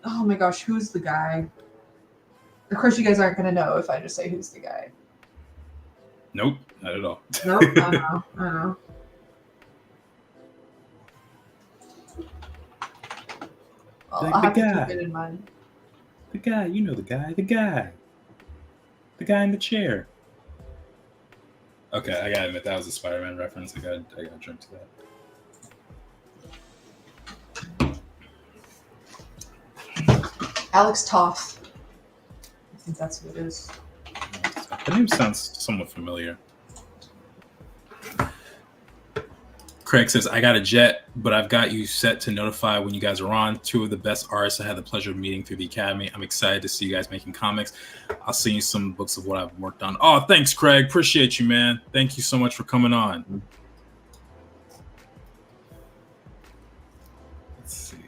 [SPEAKER 2] oh my gosh, who's the guy? Of course, you guys aren't gonna know if I just say who's the guy.
[SPEAKER 1] Nope, not at all.
[SPEAKER 2] Nope, I know. Well, I'll have to keep it in mind.
[SPEAKER 1] The guy, you know the guy. The guy in the chair. Okay, I gotta admit that was a Spider-Man reference. I gotta jump to
[SPEAKER 2] that. Alex Toth. I think that's who it is.
[SPEAKER 1] The name sounds somewhat familiar. Craig says, I got a jet, but I've got you set to notify when you guys are on. 2 of the best artists I had the pleasure of meeting through the Academy. I'm excited to see you guys making comics. I'll send you some books of what I've worked on. Oh, thanks, Craig. Appreciate you, man. Thank you so much for coming on. Let's see.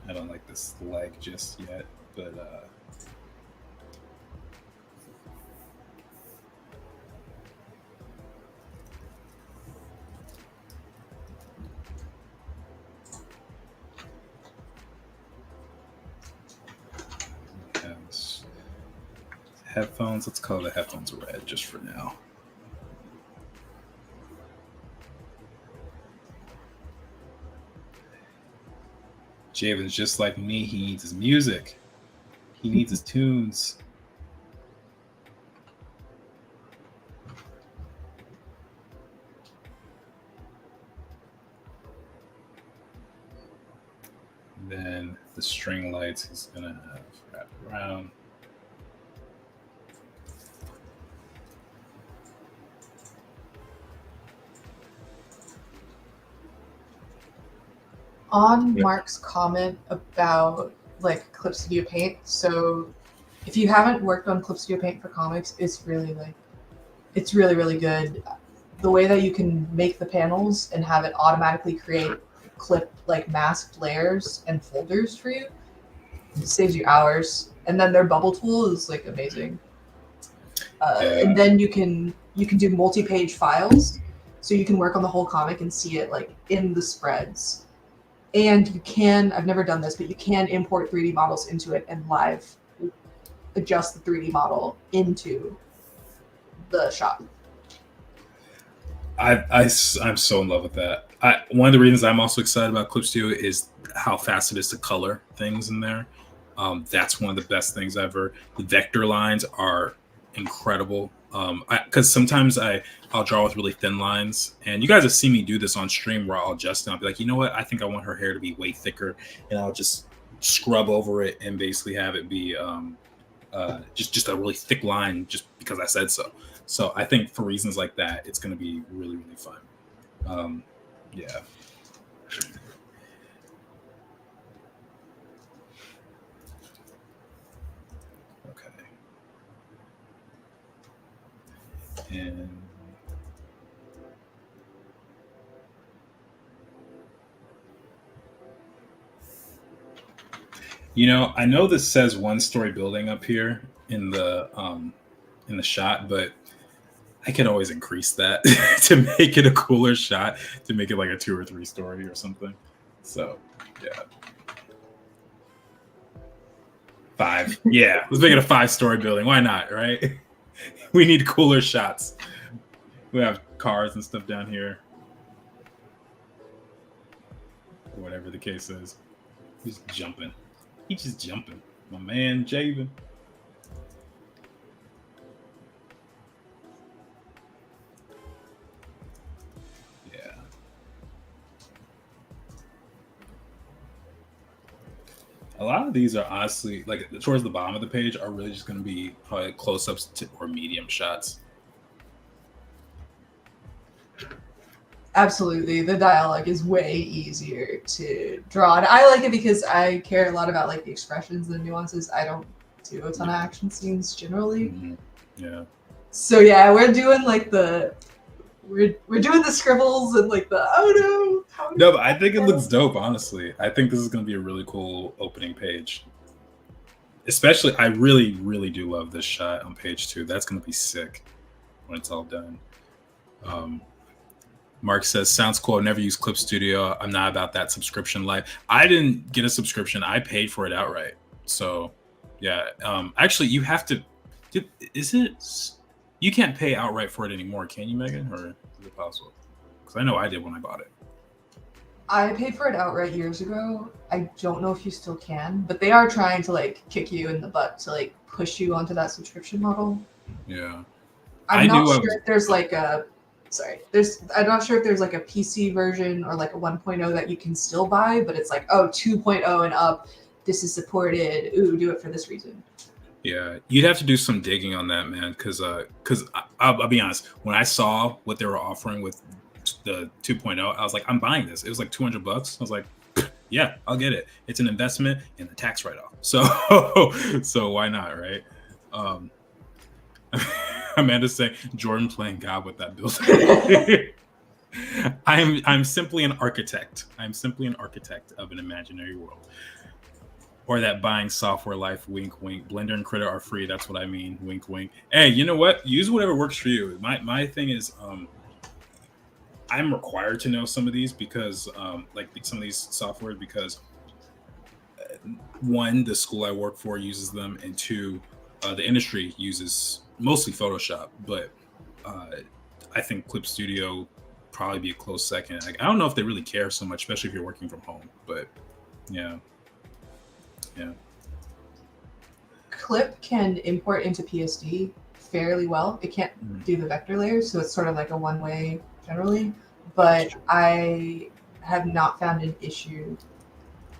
[SPEAKER 1] I don't like this leg just yet, but headphones. Let's call the headphones red just for now. Jayvn's just like me. He needs his music. He needs his tunes. And then the string lights he's gonna have wrapped around.
[SPEAKER 2] On Mark's comment about like Clip Studio Paint, so if you haven't worked on Clip Studio Paint for comics, it's really really good. The way that you can make the panels and have it automatically create clip like masked layers and folders for you, it saves you hours. And then their bubble tool is like amazing.
[SPEAKER 1] Yeah.
[SPEAKER 2] And then you can do multi-page files, so you can work on the whole comic and see it like in the spreads. And you can, I've never done this, but you can import 3D models into it and live adjust the 3D model into the shop.
[SPEAKER 1] I'm so in love with that. One of the reasons I'm also excited about Clip Studio is how fast it is to color things in there. That's one of the best things ever. The vector lines are incredible. Because sometimes I'll draw with really thin lines, and you guys have seen me do this on stream where I'll adjust and I'll be like, you know what, I think I want her hair to be way thicker, and I'll just scrub over it and basically have it be just a really thick line just because I said so. So I think for reasons like that, it's going to be really, really fun. Yeah. Okay. And I know this says 1-story building up here in the shot, but I can always increase that to make it a cooler shot, to make it like a 2 or 3-story or something. So, yeah. 5. Yeah, let's make it a 5-story building. Why not, right? We need cooler shots. We have cars and stuff down here. Or whatever the case is. He's jumping. He's just jumping. My man, Jayvn. Yeah. A lot of these are honestly, like towards the bottom of the page, are really just going to be probably close-ups or medium shots.
[SPEAKER 2] Absolutely, the dialogue is way easier to draw, and I like it because I care a lot about like the expressions and the nuances. I don't do a ton of action scenes generally.
[SPEAKER 1] Mm-hmm. Yeah.
[SPEAKER 2] So yeah, we're doing like we're doing the scribbles and like the
[SPEAKER 1] No, but I think it looks dope. Honestly, I think this is going to be a really cool opening page. Especially, I really, really do love this shot on page 2. That's going to be sick when it's all done. Mark says, sounds cool. I've never used Clip Studio. I'm not about that subscription life. I didn't get a subscription. I paid for it outright. So, yeah. Actually, you have to. Is it? You can't pay outright for it anymore, can you, Megan? Or is it possible? Because I know I did when I bought it.
[SPEAKER 2] I paid for it outright years ago. I don't know if you still can, but they are trying to like kick you in the butt to like push you onto that subscription model.
[SPEAKER 1] Yeah.
[SPEAKER 2] I'm not sure if there's like a I'm not sure if there's like a PC version or like a 1.0 that you can still buy, but it's like, 2.0 and up, this is supported. Ooh, do it for this reason.
[SPEAKER 1] Yeah, you'd have to do some digging on that, man, because I'll be honest, when I saw what they were offering with the 2.0, I was like, I'm buying this. It was like $200. I was like, yeah, I'll get it. It's an investment and a tax write-off. So why not, right? Amanda's saying Jordan playing God with that building. I'm simply an architect. I'm simply an architect of an imaginary world. Or that buying software life, wink, wink. Blender and Krita are free. That's what I mean, wink, wink. Hey, you know what? Use whatever works for you. My thing is, I'm required to know some of these because, like some of these software, because one, the school I work for uses them, and two, the industry uses mostly Photoshop. But I think Clip Studio probably be a close second. Like, I don't know if they really care so much, especially if you're working from home. But yeah.
[SPEAKER 2] Clip can import into PSD fairly well. It can't do the vector layers, so it's sort of like a one-way generally. But I have not found an issue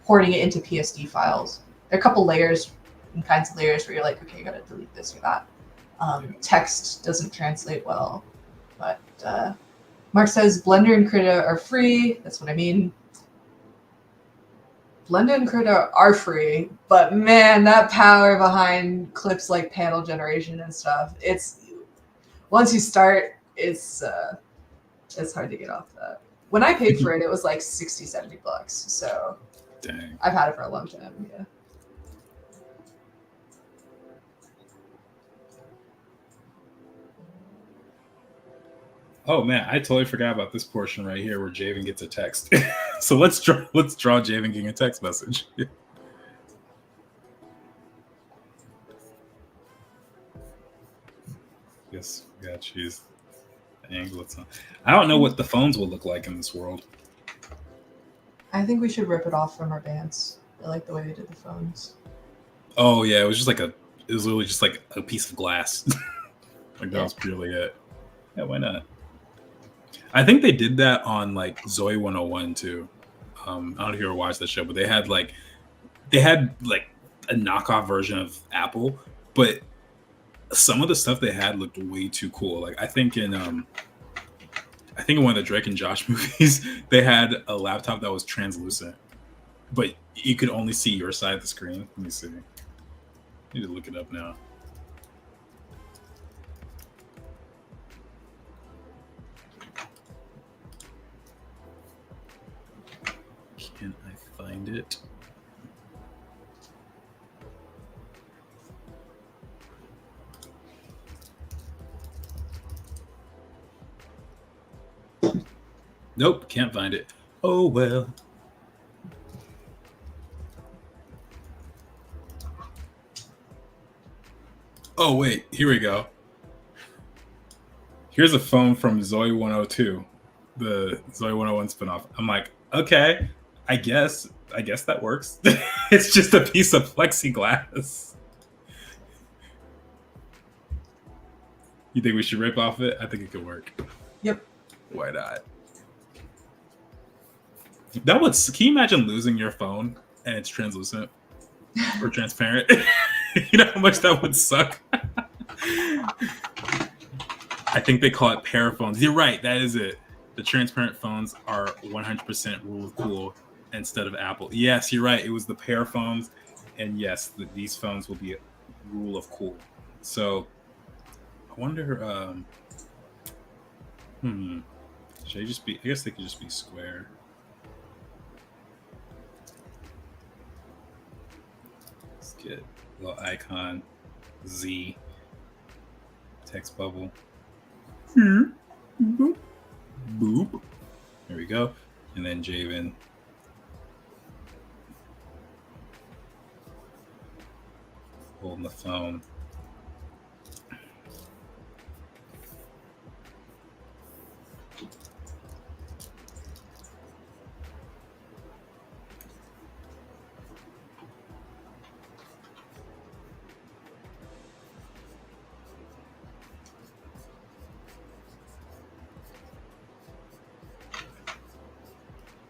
[SPEAKER 2] porting it into PSD files. There are a couple layers and kinds of layers where you're like, okay, I gotta delete this or that. Text doesn't translate well. But Mark says Blender and Krita are free. That's what I mean. Blender and Krita are free, but man, that power behind clips like panel generation and stuff, it's once you start, it's hard to get off that. When I paid for it, it was like $60-$70. So
[SPEAKER 1] dang.
[SPEAKER 2] I've had it for a long time, yeah.
[SPEAKER 1] Oh man, I totally forgot about this portion right here where Jayvn gets a text. So let's draw Jayvn getting a text message. Yes, we gotta choose the angle it's on. I don't know what the phones will look like in this world.
[SPEAKER 2] I think we should rip it off from our bands. I like the way we did the phones.
[SPEAKER 1] Oh yeah, it was literally just like a piece of glass. Like that
[SPEAKER 2] Yeah.
[SPEAKER 1] was purely it. Yeah, why not? I think they did that on like Zoe 101 too. I don't know if you ever watched that show, but they had like a knockoff version of Apple, but some of the stuff they had looked way too cool. Like I think in one of the Drake and Josh movies, they had a laptop that was translucent, but you could only see your side of the screen. Let me see. I need to look it up now. Can I find it? Nope, can't find it. Oh well. Oh wait, here we go. Here's a phone from Zoe 102, the Zoe 101 spinoff. I'm like, okay, I guess that works. It's just a piece of plexiglass. You think we should rip off it? I think it could work.
[SPEAKER 2] Yep.
[SPEAKER 1] Why not? That would. Can you imagine losing your phone and it's translucent or transparent? You know how much that would suck. I think they call it pair phones. You're right. That is it. The transparent phones are 100% rule of cool instead of Apple. Yes, you're right. It was the pair phones, and yes, these phones will be a rule of cool. So, I wonder. Should they just be? I guess they could just be square. Let's get a little icon, Z, text bubble. Boop. Boop. There we go. And then Jayvn. Holding the phone.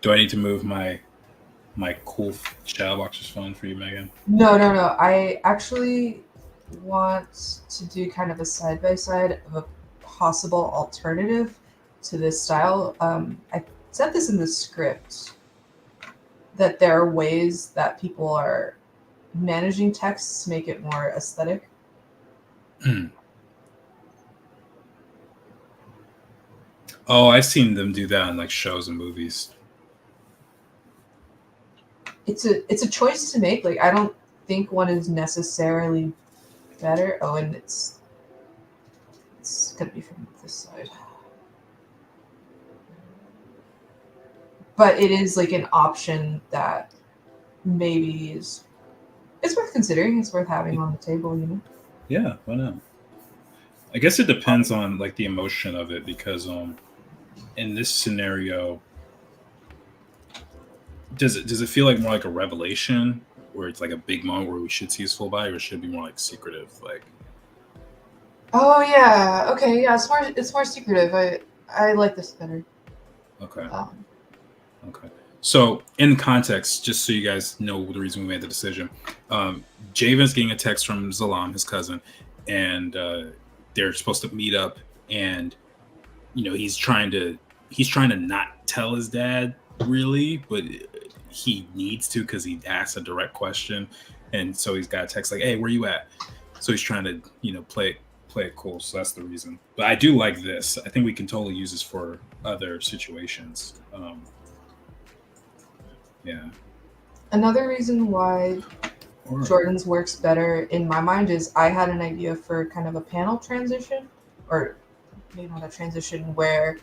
[SPEAKER 1] Do I need to move my cool Shadow Boxers phone for you, Megan?
[SPEAKER 2] No. I actually want to do kind of a side by side of a possible alternative to this style. I said this in the script that there are ways that people are managing texts to make it more aesthetic.
[SPEAKER 1] Oh, I've seen them do that in like shows and movies.
[SPEAKER 2] It's a choice to make. Like I don't think one is necessarily better. Oh, and it's gonna be from this side. But it is like an option that maybe it's worth considering. It's worth having on the table, you know.
[SPEAKER 1] Yeah, why not? I guess it depends on like the emotion of it because in this scenario, does it feel like more like a revelation where it's like a big moment where we should see his full body, or should it be more like secretive? Like,
[SPEAKER 2] Oh yeah, okay, yeah. It's more secretive. I like this better.
[SPEAKER 1] okay. Okay. So, in context, just so you guys know the reason we made the decision, Jayvn's getting a text from Zalaam, his cousin, and they're supposed to meet up. And he's trying to not tell his dad really, but he needs to because he asked a direct question, and so he's got a text like, "Hey, where you at?" So he's trying to play it cool. So that's the reason. But I do like this. I think we can totally use this for other situations. Yeah.
[SPEAKER 2] Another reason why Jordan's works better in my mind is I had an idea for kind of a panel transition, or that transition where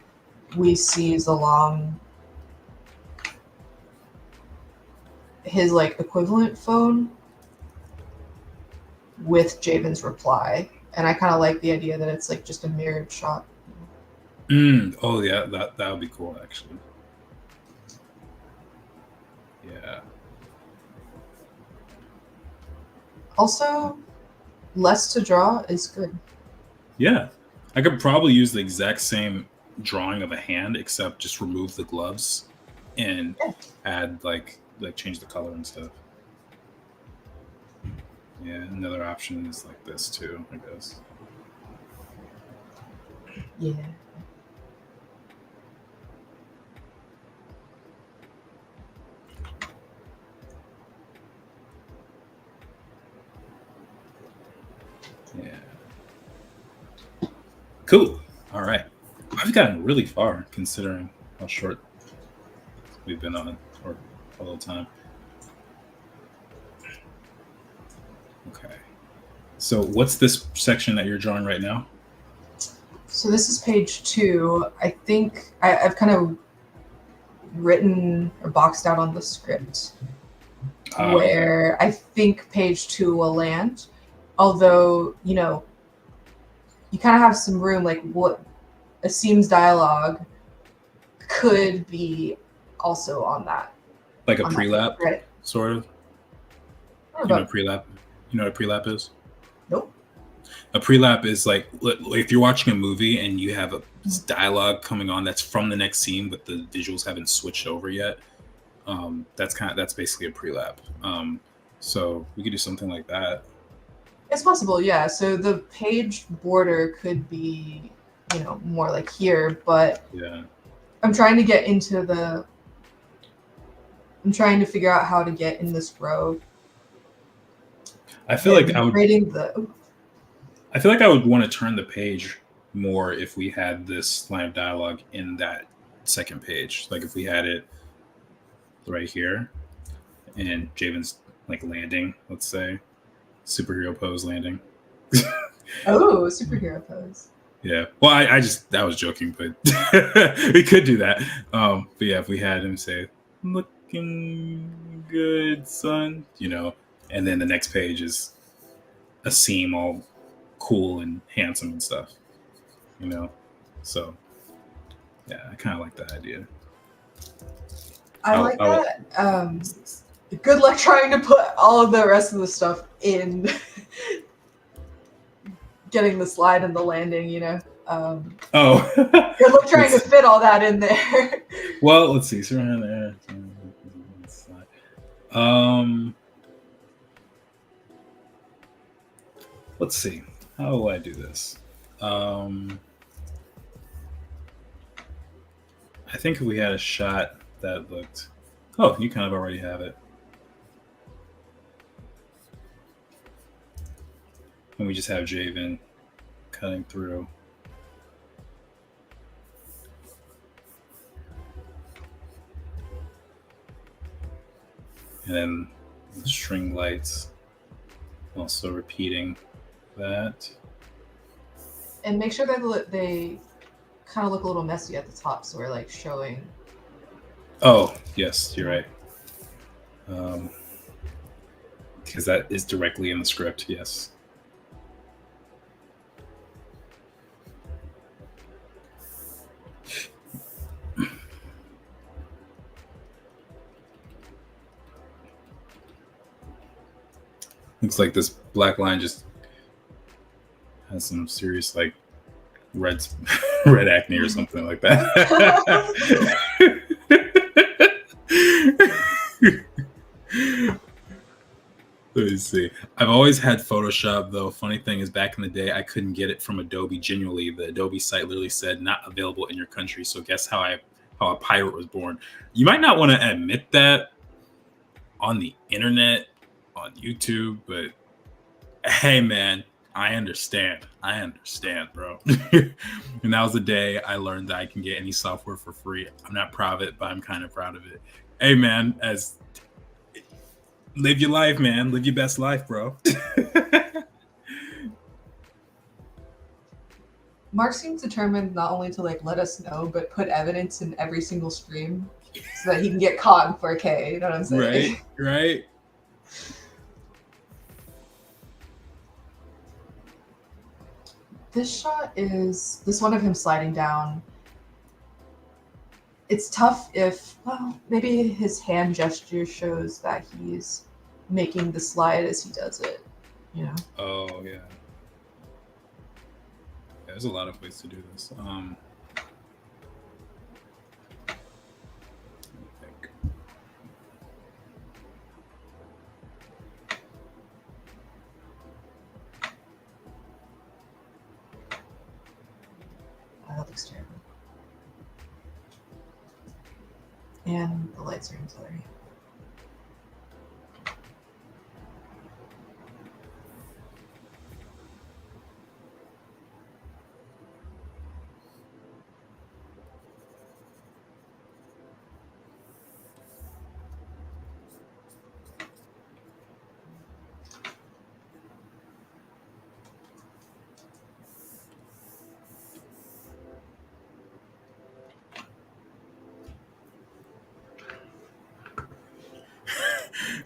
[SPEAKER 2] we see Zalaam, his like equivalent phone with Jayvn's reply, and I kind of like the idea that it's like just a mirrored shot.
[SPEAKER 1] Oh yeah, that would be cool actually. Yeah.
[SPEAKER 2] Also, less to draw is good.
[SPEAKER 1] Yeah. I could probably use the exact same drawing of a hand, except just remove the gloves and add like change the color and stuff. Yeah, another option is like this too, I guess.
[SPEAKER 2] Yeah.
[SPEAKER 1] Yeah. Cool. All right. I've gotten really far considering how short we've been on it for a little time. Okay. So what's this section that you're drawing right now?
[SPEAKER 2] So this is page 2. I think I've kind of written or boxed out on the script where I think page 2 will land. Although, you kind of have some room, like what Aasim's dialogue could be also on that.
[SPEAKER 1] Like a prelap,
[SPEAKER 2] right?
[SPEAKER 1] Sort of.
[SPEAKER 2] You know
[SPEAKER 1] prelap? You know what a prelap is?
[SPEAKER 2] Nope.
[SPEAKER 1] A prelap is like if you're watching a movie and you have a dialogue coming on that's from the next scene, but the visuals haven't switched over yet. That's basically a prelap. So we could do something like that.
[SPEAKER 2] It's possible, yeah. So the page border could be, more like here, but
[SPEAKER 1] yeah,
[SPEAKER 2] I'm trying to get into I'm trying to figure out how to get in this row.
[SPEAKER 1] I feel like I feel like I would want to turn the page more if we had this line of dialogue in that second page. Like if we had it right here and Jayvn's like landing, let's say superhero pose landing.
[SPEAKER 2] Oh, superhero pose.
[SPEAKER 1] Yeah. Well, I was joking, but we could do that. But yeah, if we had him say, "Looking good, son," and then the next page is Aasim all cool and handsome and stuff, So yeah, I kind of like that idea.
[SPEAKER 2] I like that. Good luck trying to put all of the rest of the stuff in. Getting the slide and the landing, Good luck trying to fit all that in there.
[SPEAKER 1] Well, let's see. So around there. Let's see. How will I do this? I think if we had a shot that looked... Oh, you kind of already have it. And we just have Jayvn cutting through. And then the string lights also repeating that.
[SPEAKER 2] And make sure that they kind of look a little messy at the top, so we're like showing.
[SPEAKER 1] Oh, yes, you're right. Because that is directly in the script, yes. Looks like this black line just has some serious red acne or something like that. Let me see. I've always had Photoshop though. Funny thing is, back in the day, I couldn't get it from Adobe genuinely. The Adobe site literally said not available in your country. So guess how a pirate was born. You might not want to admit that on the internet, on YouTube, but hey man, I understand, bro. And that was the day I learned that I can get any software for free. I'm not proud of it, but I'm kind of proud of it. Hey man, live your life, man. Live your best life, bro.
[SPEAKER 2] Mark seems determined not only to like let us know, but put evidence in every single stream so that he can get caught in 4K. You know what I'm saying?
[SPEAKER 1] Right.
[SPEAKER 2] This shot is this one of him sliding down. It's tough if, well, maybe his hand gesture shows that he's making the slide as he does it, you know?
[SPEAKER 1] Oh, yeah. There's a lot of ways to do this. Let me think.
[SPEAKER 2] Oh, that looks terrible. And the lights are in blurry.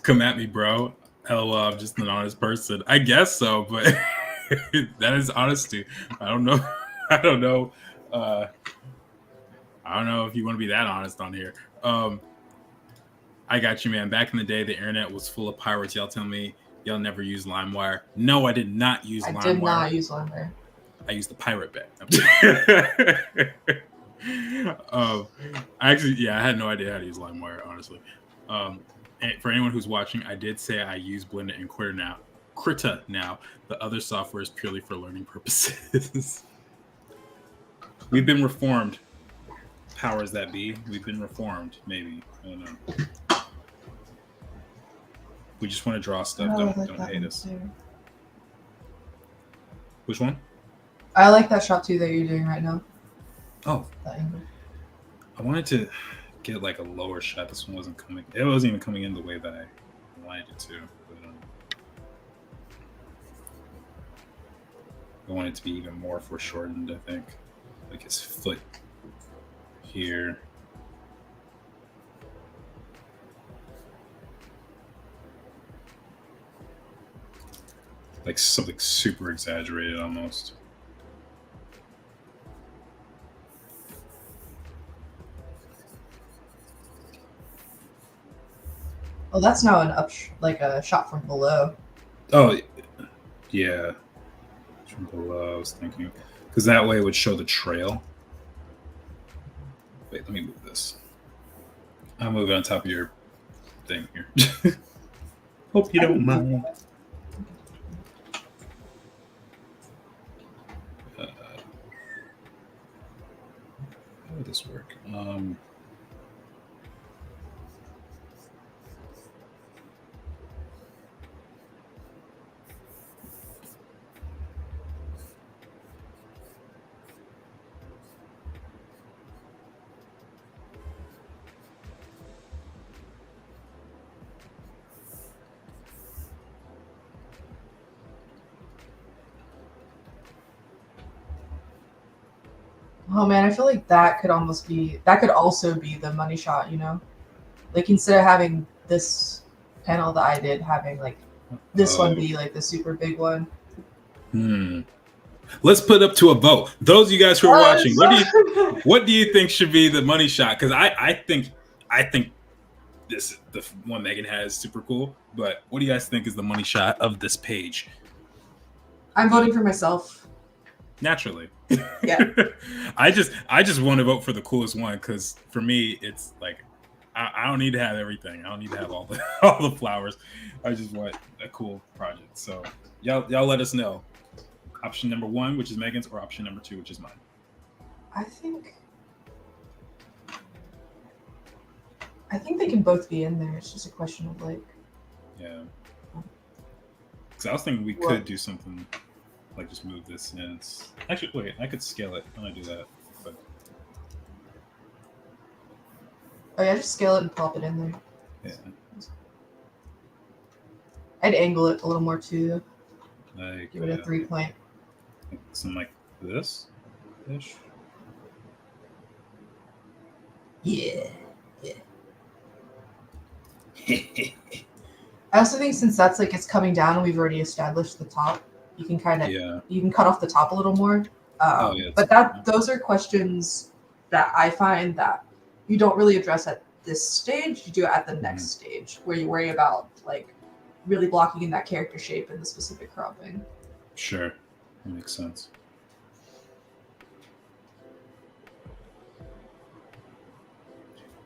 [SPEAKER 1] Come at me, bro. LOL, I'm just an honest person. I guess so, but that is honesty. I don't know. I don't know. I don't know if you want to be that honest on here. I got you, man. Back in the day, the internet was full of pirates. Y'all tell me y'all never used LimeWire. No, I did not use LimeWire.
[SPEAKER 2] I did not use LimeWire.
[SPEAKER 1] I used the pirate bet. I had no idea how to use LimeWire, honestly. And for anyone who's watching, I did say I use Blender and Krita now. The other software is purely for learning purposes. We've been reformed. Powers that be. We've been reformed, maybe. I don't know. We just want to draw stuff. Don't hate us.
[SPEAKER 2] Too.
[SPEAKER 1] Which one?
[SPEAKER 2] I like that shot too that you're doing right now.
[SPEAKER 1] Oh.
[SPEAKER 2] That angle.
[SPEAKER 1] I wanted to get like a lower shot. This one wasn't coming. It wasn't even coming in the way that I wanted it to. But, I want it to be even more foreshortened, I think. Like his foot here. Like something super exaggerated almost.
[SPEAKER 2] Oh, that's now an like a shot from below.
[SPEAKER 1] Oh, yeah. From below, I was thinking. Because that way it would show the trail. Wait, let me move this. I'll move it on top of your thing here. Hope you don't mind. How would this work?
[SPEAKER 2] Oh man, I feel like that could also be the money shot, you know? Like instead of having this panel that I did, having like this one be like the super big one.
[SPEAKER 1] Let's put up to a vote. Those of you guys who are watching, what do you think should be the money shot? Because I think this the one Megan has is super cool. But what do you guys think is the money shot of this page?
[SPEAKER 2] I'm voting for myself.
[SPEAKER 1] Naturally.
[SPEAKER 2] Yeah.
[SPEAKER 1] I just want to vote for the coolest one because for me it's like I don't need to have everything. I don't need to have all the flowers. I just want a cool project. So y'all let us know. Option number 1, which is Megan's, or option number 2, which is mine.
[SPEAKER 2] I think they can both be in there. It's just a question of like.
[SPEAKER 1] Yeah. Because I was thinking we could do something like just move this in. Actually, wait, I could scale it when I do that. But...
[SPEAKER 2] Oh yeah, just scale it and plop it in there.
[SPEAKER 1] Yeah.
[SPEAKER 2] I'd angle it a little more too.
[SPEAKER 1] Like,
[SPEAKER 2] give it a 3-point.
[SPEAKER 1] Something like this. ish.
[SPEAKER 2] Yeah. I also think since that's like it's coming down and we've already established the top, you can kind of you can cut off the top a little more. But those are questions that I find that you don't really address at this stage. You do it at the next stage where you worry about like really blocking in that character shape and the specific cropping.
[SPEAKER 1] Sure, that makes sense.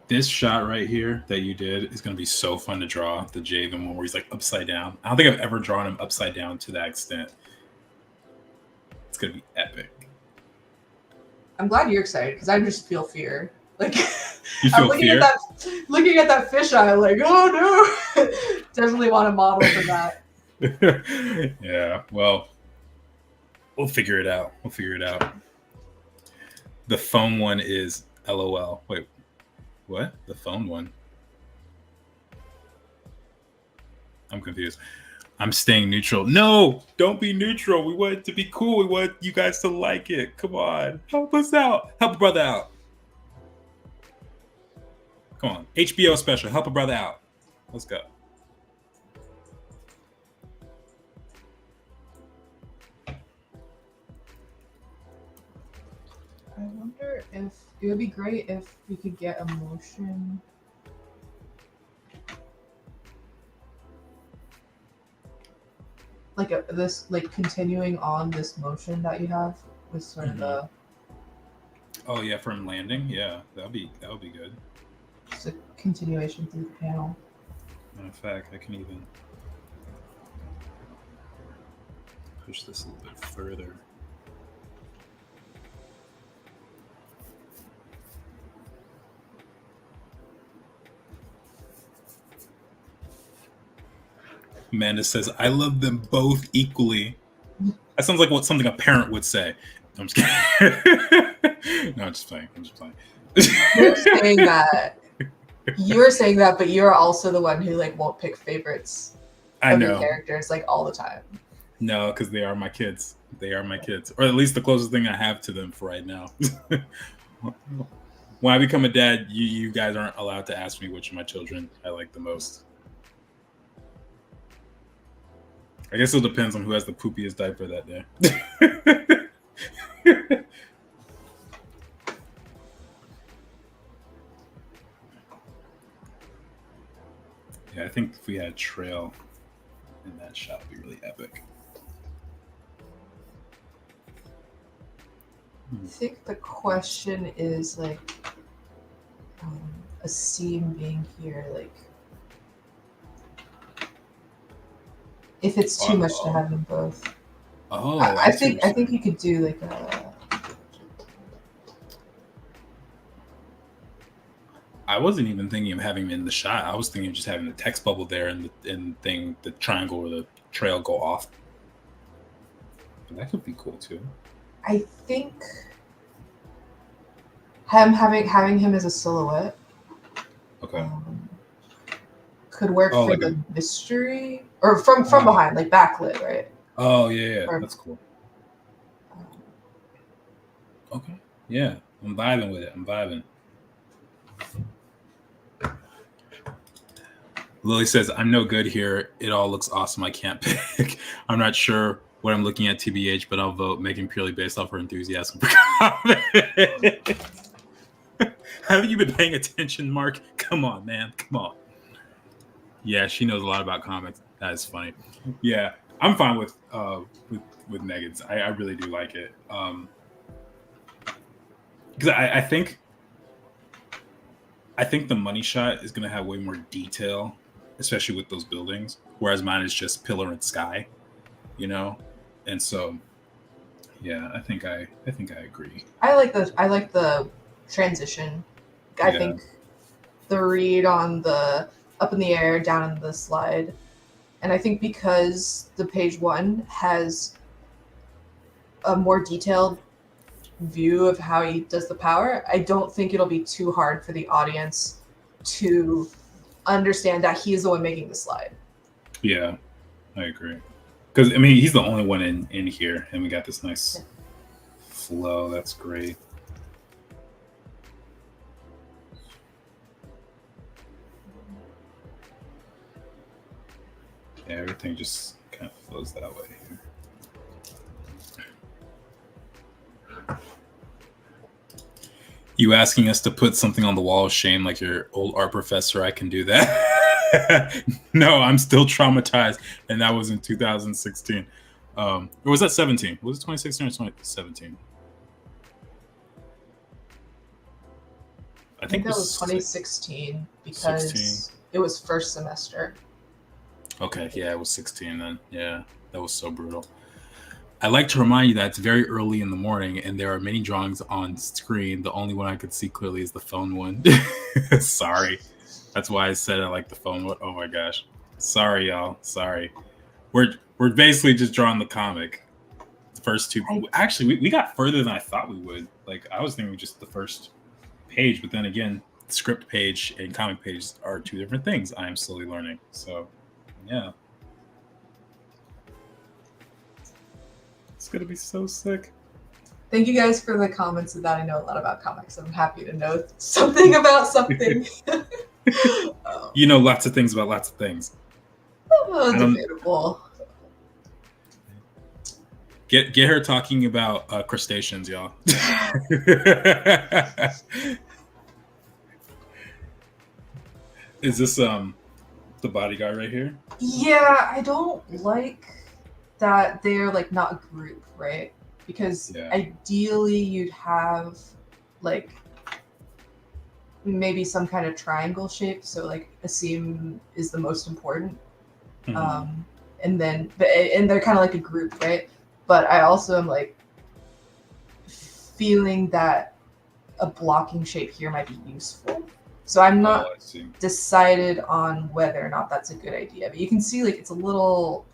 [SPEAKER 1] This shot right here that you did is going to be so fun to draw, the Jayvn one where he's like upside down. I don't think I've ever drawn him upside down to that extent. It's going to be epic.
[SPEAKER 2] I'm glad you're excited because I just feel fear. Like
[SPEAKER 1] you feel fear?
[SPEAKER 2] Looking at that fisheye, like, oh no. Definitely want a model for that.
[SPEAKER 1] Yeah, well, we'll figure it out. The phone one is LOL. Wait, what? The phone one? I'm confused. I'm staying neutral. No, don't be neutral. We want it to be cool. We want you guys to like it. Come on. Help us out. Help a brother out. Come on. HBO special. Help a brother out. Let's go.
[SPEAKER 2] I wonder if it would be great if we could get a motion. Like this, like continuing on this motion that you have with sort of the.
[SPEAKER 1] Oh yeah, from landing. Yeah, that would be good.
[SPEAKER 2] Just a continuation through the panel.
[SPEAKER 1] Matter of fact, I can even push this a little bit further. Amanda says, I love them both equally. That sounds like what something a parent would say. I'm just kidding. No, I'm just playing.
[SPEAKER 2] You're saying that. You're saying that, but you're also the one who like won't pick favorites of your characters like all the time.
[SPEAKER 1] No, because they are my kids. Or at least the closest thing I have to them for right now. When I become a dad, you guys aren't allowed to ask me which of my children I like the most. I guess it depends on who has the poopiest diaper that day. Yeah, I think if we had a trail in that shot, it'd be really epic.
[SPEAKER 2] I think the question is like a seam being here, like if it's too much to have them both.
[SPEAKER 1] Oh,
[SPEAKER 2] I think you could do like a.
[SPEAKER 1] I wasn't even thinking of having him in the shot. I was thinking of just having the text bubble there and the triangle or the trail go off. But that could be cool too.
[SPEAKER 2] I think having him as a silhouette.
[SPEAKER 1] Okay.
[SPEAKER 2] Could work for the mystery or from behind, like backlit, right?
[SPEAKER 1] Oh yeah, that's cool. Okay, yeah, I'm vibing with it. Lily says, I'm no good here. It all looks awesome. I can't pick. I'm not sure what I'm looking at, TBH, but I'll vote Megan purely based off her enthusiasm for comics. Haven't you been paying attention, Mark? Come on, man. Come on. Yeah, she knows a lot about comics. That is funny. Yeah, I'm fine with Megan's. I really do like it. Because I think the money shot is going to have way more detail, especially with those buildings, whereas mine is just pillar and sky, and so yeah, I think I agree.
[SPEAKER 2] I like the transition. I think the read on the up in the air, down in the slide, and I think because the page one has a more detailed view of how he does the power, I don't think it'll be too hard for the audience to understand that he is the one making the slide.
[SPEAKER 1] Yeah, I agree. Because he's the only one in here, and we got this nice flow. That's great. Yeah, everything just kind of flows that way here. You asking us to put something on the wall of shame like your old art professor? I can do that. No, I'm still traumatized, and that was in 2016. Or was that 17? Was it 2016 or 2017?
[SPEAKER 2] I think that was 2016 because
[SPEAKER 1] 16.
[SPEAKER 2] it was first semester.
[SPEAKER 1] Okay, yeah, it was 16 then. Yeah, that was so brutal. I like to remind you that it's very early in the morning and there are many drawings on screen. The only one I could see clearly is the phone one. Sorry. That's why I said I like the phone one. Oh my gosh. Sorry, y'all. Sorry. We're basically just drawing the comic. The first two. Actually, we got further than I thought we would. Like, I was thinking just the first page, but then again, the script page and comic page are two different things. I am slowly learning. So, yeah. It's going to be so sick.
[SPEAKER 2] Thank you guys for the comments of that. I know a lot about comics. I'm happy to know something about something.
[SPEAKER 1] You know lots of things about lots of things.
[SPEAKER 2] Oh, debatable.
[SPEAKER 1] Get her talking about crustaceans, y'all. Is this the bodyguard right here?
[SPEAKER 2] Yeah, I don't like that they're like not a group, right? Because ideally you'd have like maybe some kind of triangle shape, so like Aasim is the most important. Mm-hmm. And they're kind of like a group, right? But I also am like feeling that a blocking shape here might be useful. So I'm not decided on whether or not that's a good idea. But you can see like it's a little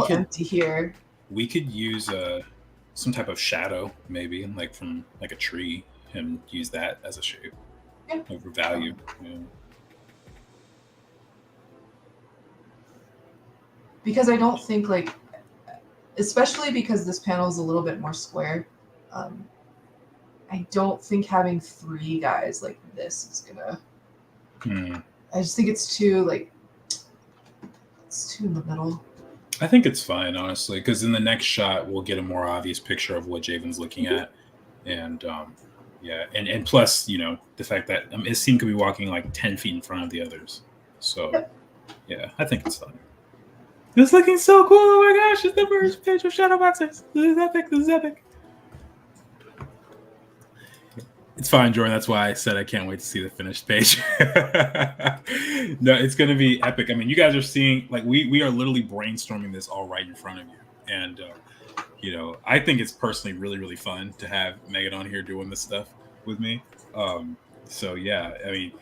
[SPEAKER 2] empty here.
[SPEAKER 1] We could use some type of shadow, maybe like from like a tree, and use that as a shape.
[SPEAKER 2] Yeah.
[SPEAKER 1] Over value. Yeah.
[SPEAKER 2] Because I don't think like, especially because this panel is a little bit more square, I don't think having three guys like this is gonna. I just think it's too like. It's too in the middle.
[SPEAKER 1] I think it's fine, honestly, because in the next shot we'll get a more obvious picture of what Jayvn's looking at, and yeah, and plus, you know, the fact that Aasim could be walking like 10 feet in front of the others, so yeah, I think it's fine. It's looking so cool! Oh my gosh, it's the first page of Shadow Boxers. This is epic. This is epic. It's fine, Jordan. That's why I said I can't wait to see the finished page. No, it's going to be epic. I mean, you guys are seeing, like, we are literally brainstorming this all right in front of you. And, you know, I think it's personally really, really fun to have Megan on here doing this stuff with me. So, yeah, I mean,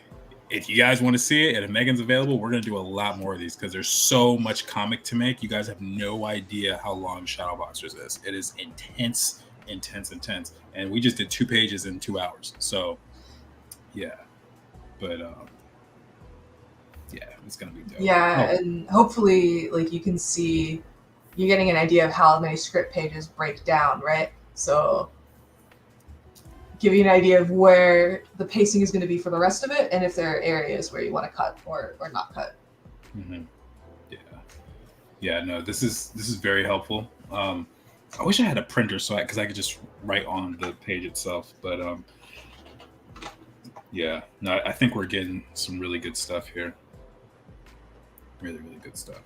[SPEAKER 1] if you guys want to see it and if Megan's available, we're going to do a lot more of these because there's so much comic to make. You guys have no idea how long Shadow Boxers is. It is intense. And we just did 2 pages in 2 hours. So, yeah. But, yeah, it's going to be dope.
[SPEAKER 2] Yeah, and hopefully, like, you can see, you're getting an idea of how many script pages break down, right? So, give you an idea of where the pacing is going to be for the rest of it, and if there are areas where you want to cut or not cut.
[SPEAKER 1] Mm-hmm. Yeah, no, this is very helpful. I wish I had a printer because I could just write on the page itself. But yeah, no, I think we're getting some really good stuff here. Really, really good stuff.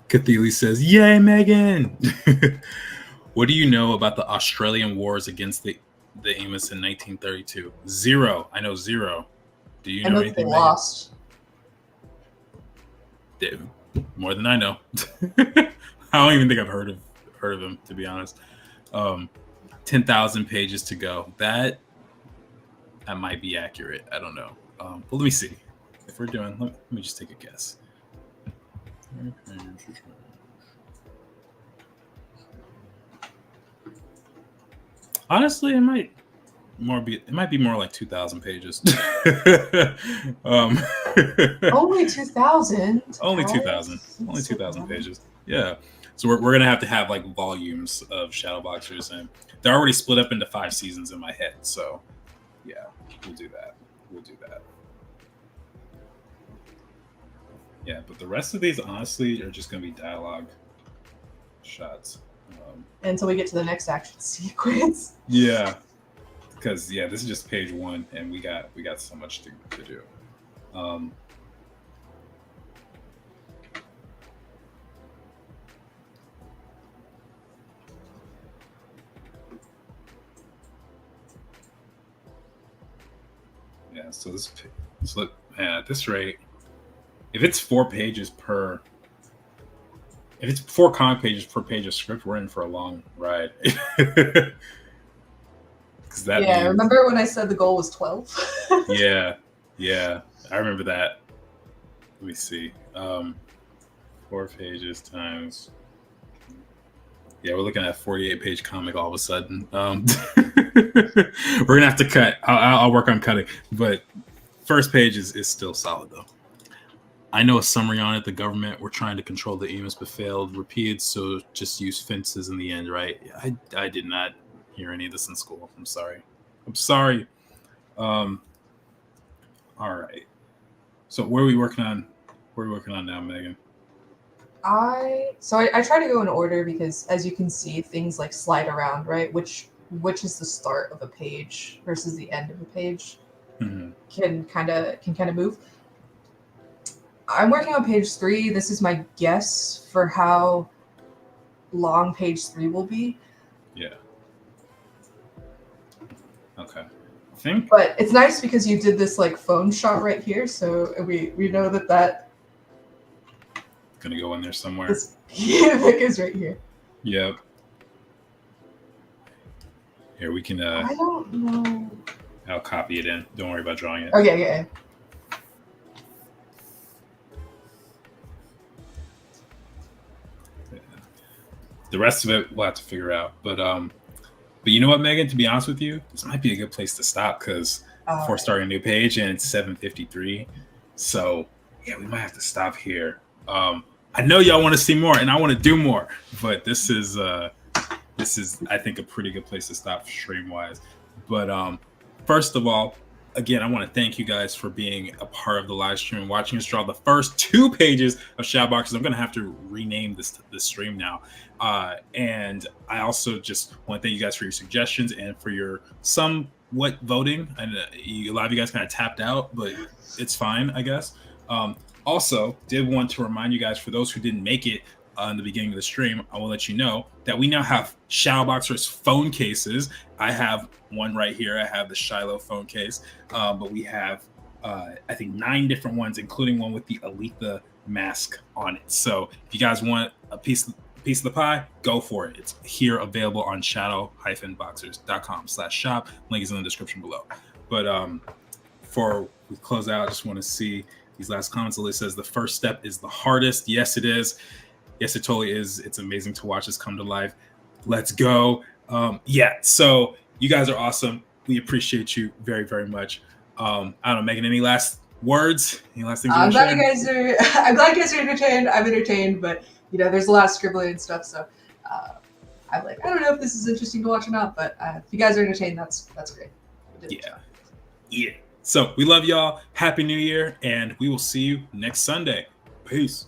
[SPEAKER 1] Catheli says, "Yay, Megan!" What do you know about the Australian wars against the Amos in 1932? Zero. I know zero. Do you know anything?
[SPEAKER 2] They lost.
[SPEAKER 1] More than I know. I don't even think I've heard of him, to be honest. 10,000 pages to go. That might be accurate. I don't know. But let me see. If we're doing, let me just take a guess. Honestly, it might it might be more like 2,000 pages.
[SPEAKER 2] Only 2,000.
[SPEAKER 1] Only 2,000. Only 2,000 pages. Yeah. So we're gonna have to have like volumes of Shadow Boxers, and they're already split up into 5 seasons in my head. So yeah, we'll do that. We'll do that. Yeah, but the rest of these honestly are just gonna be dialogue shots.
[SPEAKER 2] Until we get to the next action sequence.
[SPEAKER 1] Yeah, because this is just page 1, and we got so much to do. Yeah, so look, man, at this rate, if it's 4 pages per. If it's 4 comic pages per page of script, we're in for a long ride.
[SPEAKER 2] Yeah, remember when I said the goal was 12?
[SPEAKER 1] yeah, I remember that. Let me see. 4 pages times. Yeah, we're looking at a 48-page comic all of a sudden. We're gonna have to cut. I'll work on cutting, but first page is still solid though. I know a summary on it. The government were trying to control the EMS but failed. Repeated, so just use fences in the end, right? I did not hear any of this in school. I'm sorry. All right. So where are we working on? What are we working on now, Megan?
[SPEAKER 2] I try to go in order because, as you can see, things like slide around, right? Which is the start of a page versus the end of a page can kind of move. I'm working on page 3. This is my guess for how long page 3 will be.
[SPEAKER 1] Yeah. Okay.
[SPEAKER 2] But it's nice because you did this like phone shot right here, so we know that
[SPEAKER 1] gonna go in there somewhere.
[SPEAKER 2] This pic is right here.
[SPEAKER 1] Yep. Here we can.
[SPEAKER 2] I don't know.
[SPEAKER 1] I'll copy it in. Don't worry about drawing it.
[SPEAKER 2] Okay. Yeah.
[SPEAKER 1] The rest of it we'll have to figure out. But you know what, Megan? To be honest with you, this might be a good place to stop because before starting a new page, and it's 7:53. So yeah, we might have to stop here. I know y'all want to see more, and I want to do more, but this is I think a pretty good place to stop stream wise. But first of all, again, I want to thank you guys for being a part of the live stream, watching us draw the first 2 pages of Shadow Boxers. I'm going to have to rename this stream now. And I also just want to thank you guys for your suggestions and for your somewhat voting. And a lot of you guys kind of tapped out, but it's fine, I guess. Also, did want to remind you guys, for those who didn't make it in the beginning of the stream, I will let you know that we now have Shadow Boxers phone cases. I have one right here. I have the Shiloh phone case, but we have I think 9 different ones, including one with the Aletha mask on it. So if you guys want a piece of the pie, go for it. It's here available on shadow-boxers.com/shop. Link is in the description below. But before we close out, I just want to see these last comments. Lily says the first step is the hardest. Yes, it is. Yes, it totally is. It's amazing to watch this come to life. Let's go. So you guys are awesome. We appreciate you very, very much. I don't know, Megan, any last words? Any last things you want to share?
[SPEAKER 2] I'm glad you guys are entertained. I'm entertained, but there's a lot of scribbling and stuff, so I'm like, I don't know if this is interesting to watch or not, but if you guys are entertained, that's great.
[SPEAKER 1] Yeah. So we love y'all. Happy New Year, and we will see you next Sunday. Peace.